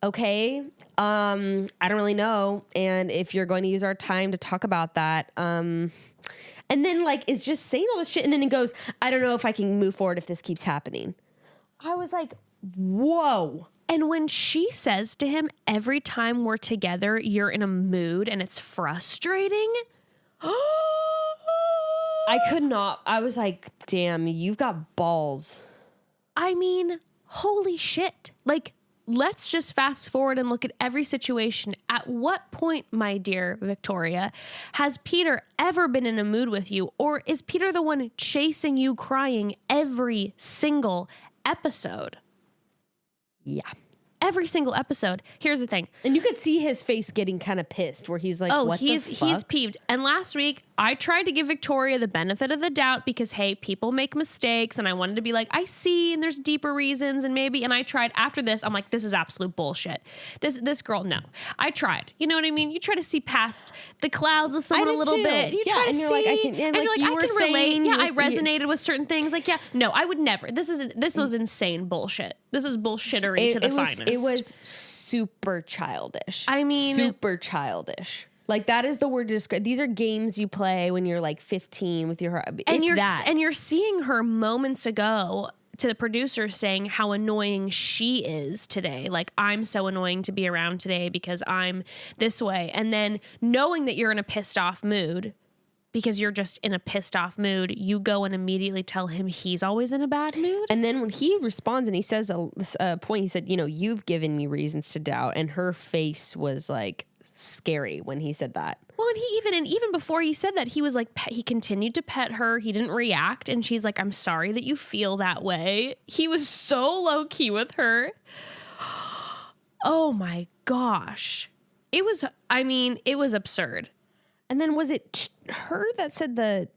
okay, I don't really know. And if you're going to use our time to talk about that, and then like is just saying all this shit, and then it goes, I don't know if I can move forward if this keeps happening. I was like, whoa. And when she says to him, every time we're together, you're in a mood and it's frustrating. I could not. I was like, damn, you've got balls. I mean, holy shit. Like, let's just fast forward and look at every situation. At what point, my dear Victoria, has Peter ever been in a mood with you? Or is Peter the one chasing you crying every single episode? Yeah. Every single episode. Here's the thing. And you could see his face getting kind of pissed where he's like, what the fuck? He's peeved. And last week, I tried to give Victoria the benefit of the doubt because, hey, people make mistakes. And I wanted to be like, I see, and there's deeper reasons. And I tried after this. I'm like, this is absolute bullshit. This girl, no. I tried. You know what I mean? You try to see past the clouds with someone a little bit. You try to see. Like, I can relate. Yeah, I resonated with certain things. Like, yeah, no, I would never. This was insane bullshit. This was bullshittery to the finest. It was super childish. I mean, super childish. Like, that is the word to describe. These are games you play when you're like 15 with your and you're seeing her moments ago to the producer saying how annoying she is today. Like, I'm so annoying to be around today because I'm this way. And then knowing that you're in a pissed off mood because you're just in a pissed off mood, you go and immediately tell him he's always in a bad mood. And then when he responds and he says a point, he said, you've given me reasons to doubt. And her face was like scary when he said that. Well, and even before he said that, he was like, he continued to pet her. He didn't react. And she's like, I'm sorry that you feel that way. He was so low key with her. Oh my gosh. It was absurd. And then was it her that said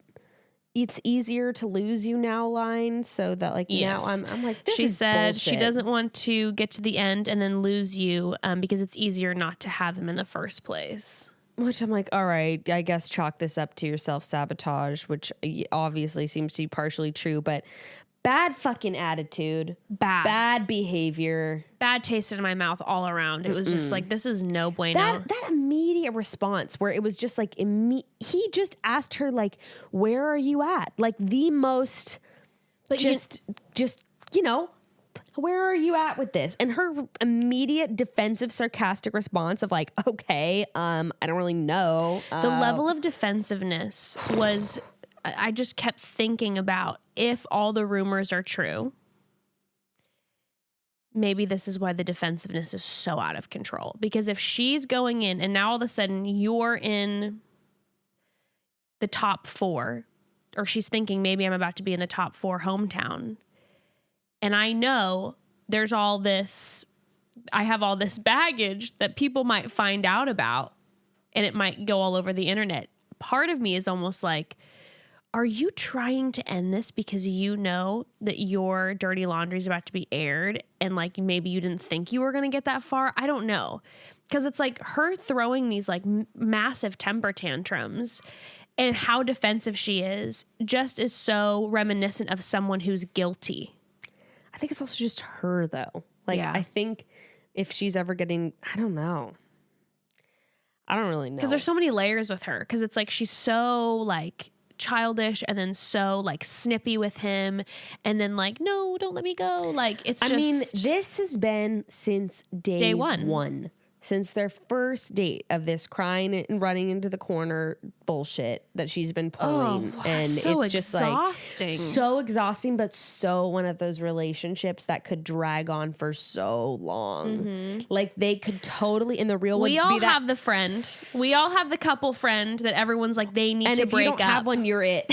it's easier to lose you now line, so that like yes. Now I'm like, this is bullshit. She doesn't want to get to the end and then lose you because it's easier not to have him in the first place. Which I'm like, all right, I guess chalk this up to your self-sabotage, which obviously seems to be partially true, but bad fucking attitude. Bad behavior. Bad taste in my mouth all around. It was just like, this is no bueno. That immediate response where it was just like, he just asked her like, where are you at? Like the most, but just, where are you at with this? And her immediate defensive, sarcastic response of like, okay, I don't really know. The level of defensiveness was, I just kept thinking about if all the rumors are true, maybe this is why the defensiveness is so out of control. Because if she's going in and now all of a sudden you're in the top 4, or she's thinking maybe I'm about to be in the top 4 hometown, and I know there's all this, I have all this baggage that people might find out about, and it might go all over the internet. Part of me is almost like, are you trying to end this because you know that your dirty laundry is about to be aired and like maybe you didn't think you were going to get that far? I don't know. Because it's like her throwing these like massive temper tantrums and how defensive she is just is so reminiscent of someone who's guilty. I think it's also just her though. Like, yeah. I think if she's ever getting, I don't know. I don't really know. Because there's so many layers with her. Because it's like she's so like childish and then so like snippy with him and then like, no, don't let me go. Like, it's just, I mean, this has been since day one. Since their first date of this crying and running into the corner bullshit that she's been pulling. And so it's just exhausting. Like so exhausting, but so one of those relationships that could drag on for so long. Mm-hmm. Like they could totally in the real we all have the friend. We all have the couple friend that everyone's like they need to break up. And if you don't have one, you're it.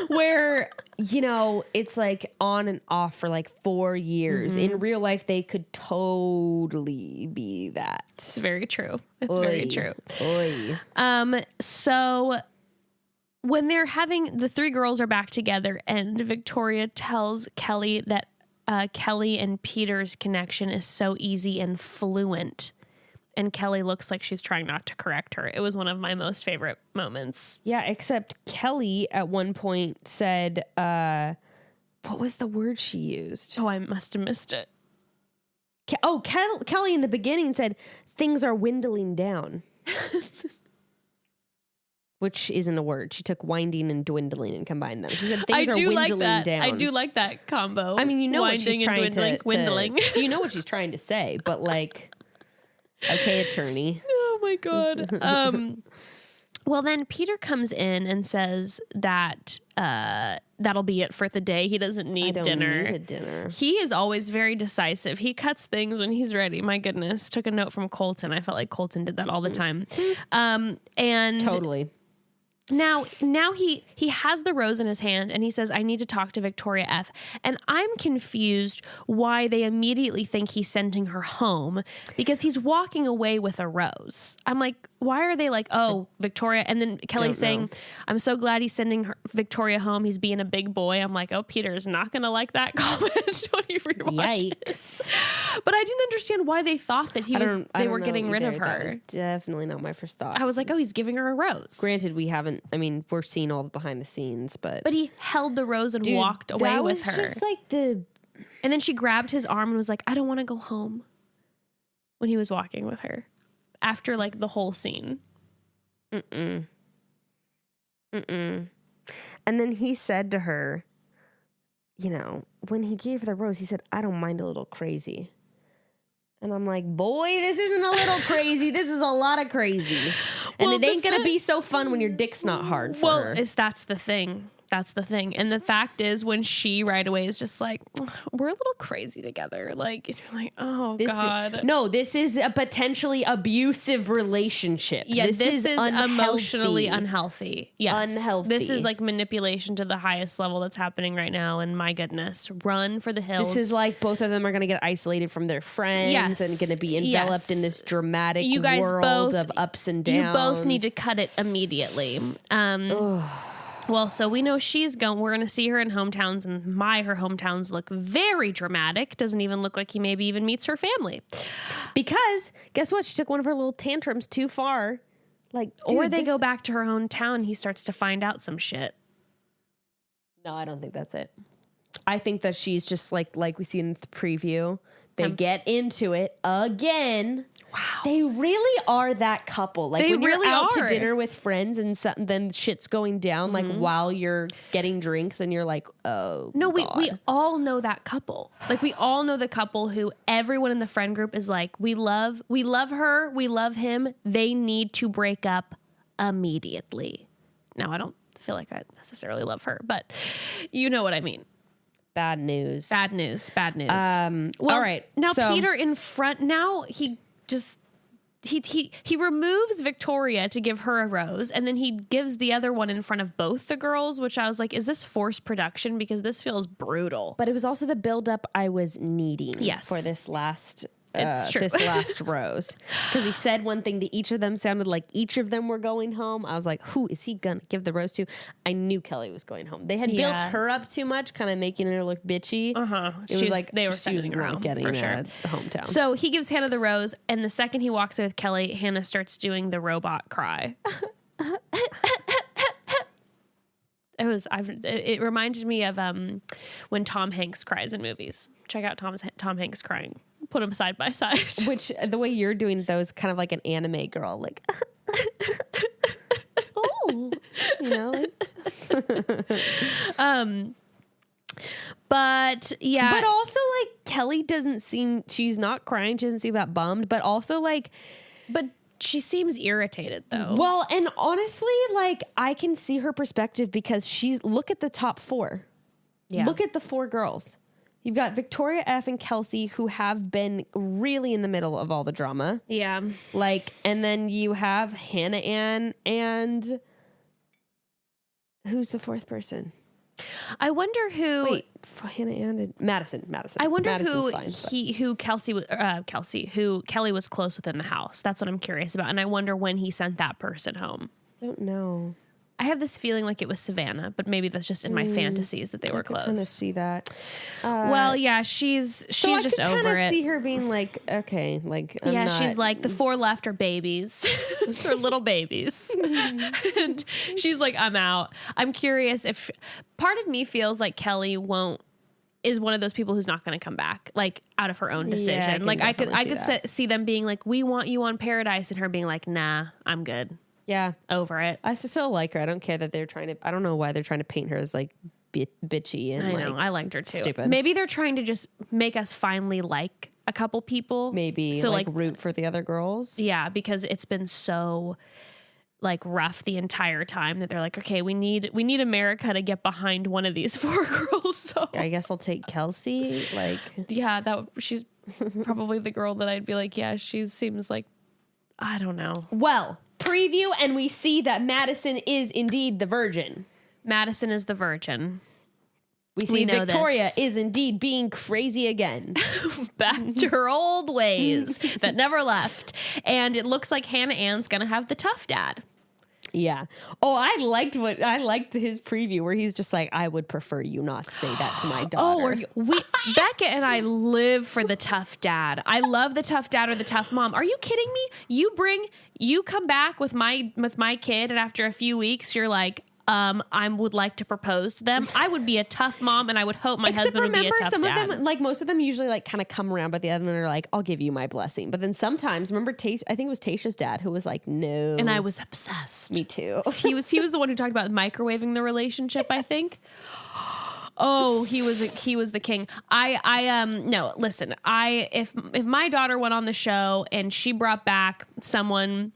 Where, you know, it's like on and off for like 4 years. Mm-hmm. In real life, they could totally be that. It's very true. It's very true. Oy. So when they're having, the 3 girls are back together and Victoria tells Kelly that Kelly and Peter's connection is so easy and fluent. And Kelly looks like she's trying not to correct her. It was one of my most favorite moments. Yeah, except Kelly at one point said, what was the word she used? Oh, I must have missed it. Kelly in the beginning said, things are dwindling down. Which isn't a word. She took winding and dwindling and combined them. She said things are dwindling down. I do like that combo. I mean, you know what she's trying to... Dwindling. You know what she's trying to say, but like... Okay, attorney. Oh my God. Well, then Peter comes in and says that that'll be it for the day. He doesn't need dinner. Need a dinner. He is always very decisive. He cuts things when he's ready. My goodness. Took a note from Colton. I felt like Colton did that all the time. And totally. Now he has the rose in his hand and he says, I need to talk to Victoria F. And I'm confused why they immediately think he's sending her home because he's walking away with a rose. I'm like, why are they like, oh, Victoria? And then Kelly's saying, I'm so glad he's sending Victoria home. He's being a big boy. I'm like, oh, Peter's not going to like that comment when he rewatches it. But I didn't understand why they thought that they were getting rid of her. That was definitely not my first thought. I was like, oh, he's giving her a rose. Granted, we're seeing all the behind the scenes, but he held the rose and walked away with her. That was just like and then she grabbed his arm and was like, I don't want to go home when he was walking with her after like the whole scene. And then he said to her, you know, when he gave her the rose, he said, I don't mind a little crazy. And I'm like, boy, this isn't a little crazy. This is a lot of crazy. And it ain't going to be so fun when your dick's not hard for her. That's the thing. That's the thing. And the fact is when she right away is just like, we're a little crazy together. Like, you're like, oh, God. This is a potentially abusive relationship. Yeah, this is emotionally unhealthy. Yes. Unhealthy. This is like manipulation to the highest level that's happening right now. And my goodness, run for the hills. This is like both of them are going to get isolated from their friends and going to be enveloped in this dramatic world of ups and downs. You both need to cut it immediately. Well, so we know she's going. We're going to see her in hometowns, and her hometowns look very dramatic. Doesn't even look like he maybe even meets her family. Because guess what? She took one of her little tantrums too far. Like, or they go back to her own town. He starts to find out some shit. No, I don't think that's it. I think that she's just like we see in the preview. They get into it again. Wow. They really are that couple. Like when you're out to dinner with friends and then shit's going down, like while you're getting drinks and you're like, oh, no, God. we all know that couple. Like we all know the couple who everyone in the friend group is like, we love her. We love him. They need to break up immediately. Now, I don't feel like I necessarily love her, but you know what I mean. Bad news. Bad news. Well, all right. Now Peter in front. Now he removes Victoria to give her a rose, and then he gives the other one in front of both the girls. Which I was like, is this forced production? Because this feels brutal. But it was also the buildup I was needing. Yes. For this last. It's true. This last rose, because he said one thing to each of them, sounded like each of them were going home. I was like, who is he gonna give the rose to? I knew Kelly was going home. They had built her up too much, kind of making her look bitchy. It was like they were sending her home for sure. The hometown. So he gives Hannah the rose, and the second he walks away with Kelly, Hannah starts doing the robot cry. It reminded me of when Tom Hanks cries in movies. Check out Tom Hanks crying. Put them side by side. Which the way you're doing those, kind of like an anime girl, like, oh, you know. But yeah. But also like Kelly she's not crying. She doesn't seem that bummed. But also like, but she seems irritated though. Well, and honestly, like I can see her perspective because look at the top four. Yeah. Look at the four girls. You've got Victoria F. and Kelsey, who have been really in the middle of all the drama. Yeah. Like, and then you have Hannah Ann and who's the fourth person? I wonder who. Wait, Hannah Ann and Madison. I wonder Madison's who Kelly was close with in the house. That's what I'm curious about, and I wonder when he sent that person home. Don't know. I have this feeling like it was Savannah, but maybe that's just in my fantasies that they were close. I kind of see that. Well, yeah, she's just over it. So I could kind of see her being like, okay, like she's like the four left are babies, or little babies, and she's like, I'm out. I'm curious if part of me feels like Kelly is one of those people who's not going to come back, like out of her own decision. Yeah, I could see them being like, we want you on Paradise, and her being like, nah, I'm good. Yeah. Over it. I still like her. I don't care that I don't know why they're trying to paint her as like bitchy and I know. I liked her too. Stupid. Maybe they're trying to just make us finally like a couple people. Maybe so like root for the other girls. Yeah, because it's been so like rough the entire time that they're like, okay, we need America to get behind one of these four girls. So I guess I'll take Kelsey. Like, yeah, she's probably the girl that I'd be like, yeah, she seems like, I don't know. Well, preview and we see that Madison is indeed the virgin. Madison is the virgin. We see Victoria this. is indeed being crazy again. Back to her old ways that never left. And it looks like Hannah Ann's going to have the tough dad. Yeah. Oh, I liked his preview where he's just like, I would prefer you not say that to my daughter. Bekah and I live for the tough dad. I love the tough dad or the tough mom. Are you kidding me? You come back with my kid, and after a few weeks, you're like, I would like to propose to them. I would be a tough mom, and I would hope my husband would be a tough some dad. of them, like most of them, usually like kind of come around, but the other one are like, "I'll give you my blessing." But then sometimes, remember, I think it was Tasha's dad who was like, "No," and I was obsessed. Me too. He was the one who talked about microwaving the relationship. I think. Oh, he was the king. No, listen. If my daughter went on the show and she brought back someone.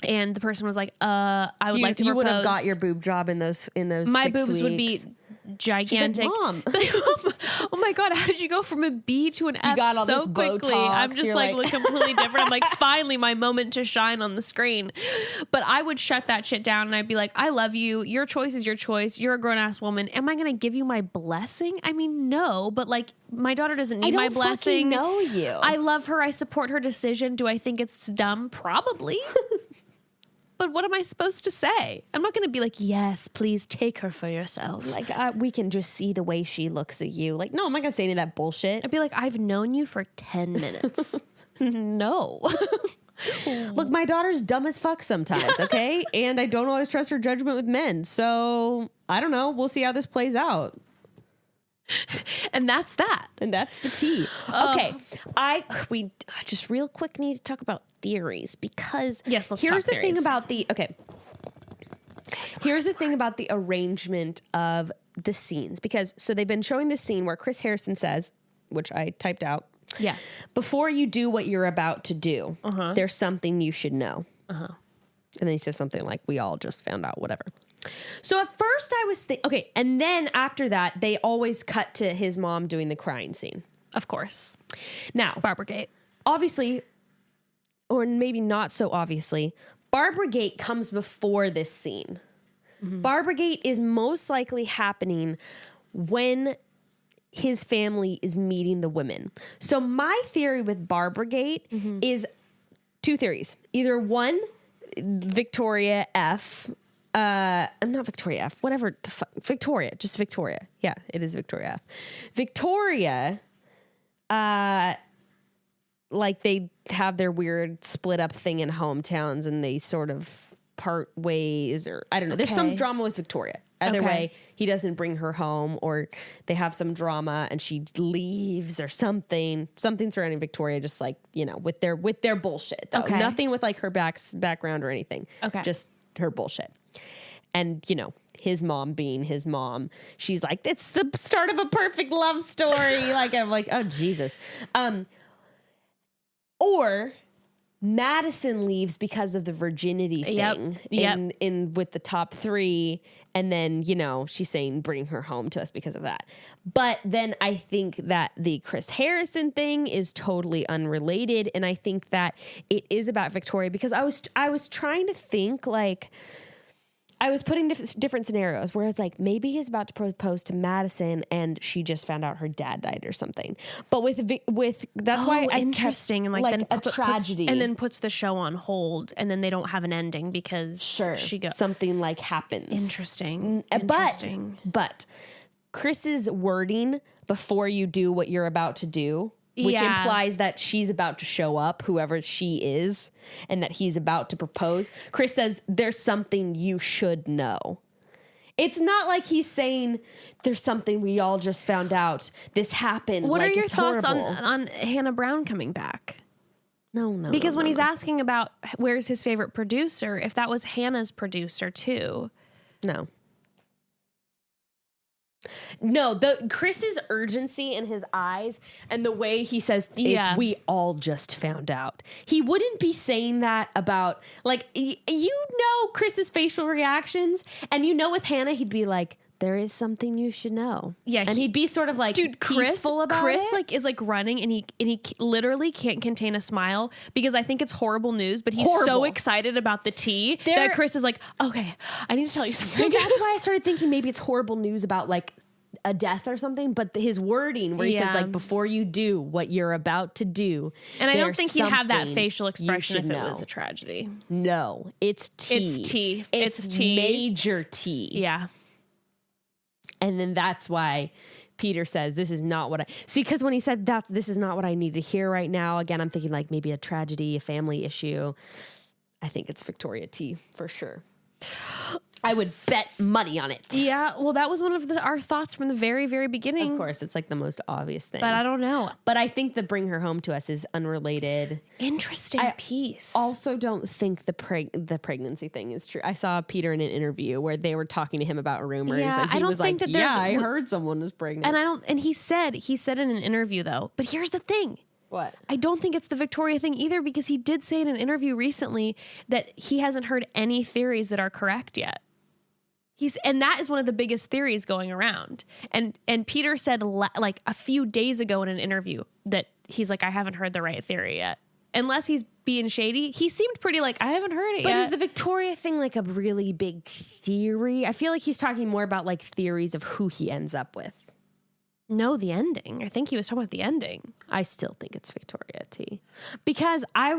And the person was like, I would like to propose. You would have got your boob job in those my 6 boobs weeks. would be gigantic. She's like, Mom. Oh my God, how did you go from a B to an F got all so this quickly? Botox. I'm just like look completely different. I'm like, finally my moment to shine on the screen. But I would shut that shit down and I'd be like, I love you. Your choice is your choice. You're a grown-ass woman. Am I going to give you my blessing? I mean, no, but like my daughter doesn't need my blessing. I don't fucking know you. I love her. I support her decision. Do I think it's dumb? Probably. But what am I supposed to say? I'm not going to be like, yes, please take her for yourself. Like, we can just see the way she looks at you. Like, no, I'm not going to say any of that bullshit. I'd be like, I've known you for 10 minutes. No. Look, my daughter's dumb as fuck sometimes, okay? And I don't always trust her judgment with men. So, I don't know. We'll see how this plays out. And that's that. And that's the tea. Okay. We just real quick need to talk about theories because yes, let's here's talk the theories. thing about here's the thing about the arrangement of the scenes, because so they've been showing this scene where Chris Harrison says, which I typed out, yes, before you do what you're about to do, there's something you should know. And then he says something like, we all just found out, whatever. So at first I was okay, and then after that they always cut to his mom doing the crying scene. Of course. Now, Barbara Gate. Obviously, or maybe not so obviously, Barbara Gate comes before this scene. Barbara Gate is most likely happening when his family is meeting the women. So my theory with Barbara Gate is two theories. Either one, Victoria F. Not Victoria F. Whatever the fuck. Victoria. Just Victoria. Yeah, it is Victoria F. Victoria, like they have their weird split up thing in hometowns and they sort of part ways, or I don't know. There's some drama with Victoria. Either way, he doesn't bring her home, or they have some drama and she leaves or something surrounding Victoria, just like, you know, with their bullshit though. Nothing with like her background or anything. Just her bullshit. And, you know, his mom being his mom, she's like, it's the start of a perfect love story. Like, I'm like, oh, Jesus. Or Madison leaves because of the virginity thing in with the top three. And then, you know, she's saying, bring her home to us because of that. But then I think that the Chris Harrison thing is totally unrelated. And I think that it is about Victoria, because I was trying to think, like, I was putting different scenarios where it's like, maybe he's about to propose to Madison and she just found out her dad died or something. But with that's why I interesting, and like then a tragedy, and then puts the show on hold, and then they don't have an ending because she goes, something like happens. Interesting. But Chris's wording, before you do what you're about to do, which implies that she's about to show up, whoever she is, and that he's about to propose. Chris says, there's something you should know. It's not like he's saying, there's something we all just found out. This happened. What like, are your it's thoughts horrible. on Hannah Brown coming back? No. Because when he's asking about where's his favorite producer, if that was Hannah's producer too. No, the Chris's urgency in his eyes and the way he says it's we all just found out. He wouldn't be saying that about, like, you know, Chris's facial reactions, and you know with Hannah he'd be like, there is something you should know. Yeah, and he'd be sort of like peaceful about Chris it. like is like running, and he literally can't contain a smile because I think it's horrible news, but he's so excited about the tea that Chris is like, okay, I need to tell you something. So that's why I started thinking maybe it's horrible news about like a death or something, but his wording where he says like, before you do what you're about to do, and I don't think he'd have that facial expression if it was a tragedy. No, it's tea. It's tea. Major tea. Yeah. And then that's why Peter says, this is not what I see. Because when he said that, this is not what I need to hear right now. Again, I'm thinking like maybe a tragedy, a family issue. I think it's Victoria T for sure. I would bet money on it. Yeah, well, that was one of our thoughts from the very, very beginning. Of course, it's like the most obvious thing. But I don't know. But I think the bring her home to us is unrelated. Interesting piece. Also don't think the pregnancy thing is true. I saw Peter in an interview where they were talking to him about rumors. Yeah, and he was like, I heard someone was pregnant. And he said in an interview though, but here's the thing. What? I don't think it's the Victoria thing either, because he did say in an interview recently that he hasn't heard any theories that are correct yet. And that is one of the biggest theories going around. And Peter said like a few days ago in an interview that he's like, I haven't heard the right theory yet. Unless he's being shady. He seemed pretty like, I haven't heard it yet. But is the Victoria thing like a really big theory? I feel like he's talking more about like theories of who he ends up with. No, the ending. I think he was talking about the ending. I still think it's Victoria T. Because I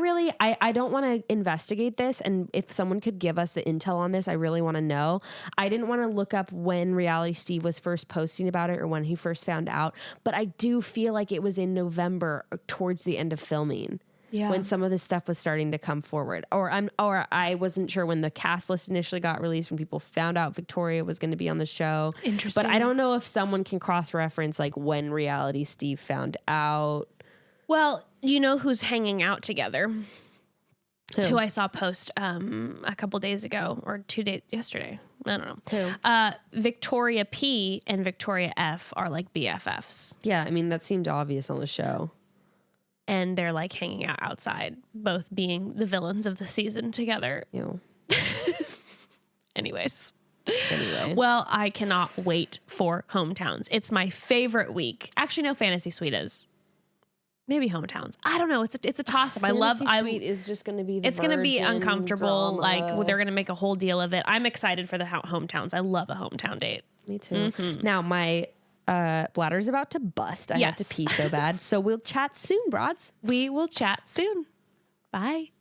don't want to investigate this. And if someone could give us the intel on this, I really want to know. I didn't want to look up when Reality Steve was first posting about it or when he first found out. But I do feel like it was in November towards the end of filming. Yeah. When some of this stuff was starting to come forward. Or I wasn't sure when the cast list initially got released, when people found out Victoria was going to be on the show. Interesting. But I don't know if someone can cross-reference like when Reality Steve found out. Well, you know who's hanging out together? Who I saw post a couple days ago or 2 days yesterday. I don't know. Who? Victoria P and Victoria F are like BFFs. Yeah, I mean, that seemed obvious on the show. And they're like hanging out outside, both being the villains of the season together. Ew. Anyways. Anyway. Well, I cannot wait for Hometowns. It's my favorite week. Actually, no, Fantasy Suite is. Maybe Hometowns. I don't know. It's a toss up. Fantasy Suite is just going to be it's going to be uncomfortable. Drama. Like they're going to make a whole deal of it. I'm excited for the Hometowns. I love a hometown date. Me too. Mm-hmm. Now my bladder's about to bust. I have to pee so bad. So we'll chat soon, broads. We will chat soon. Bye.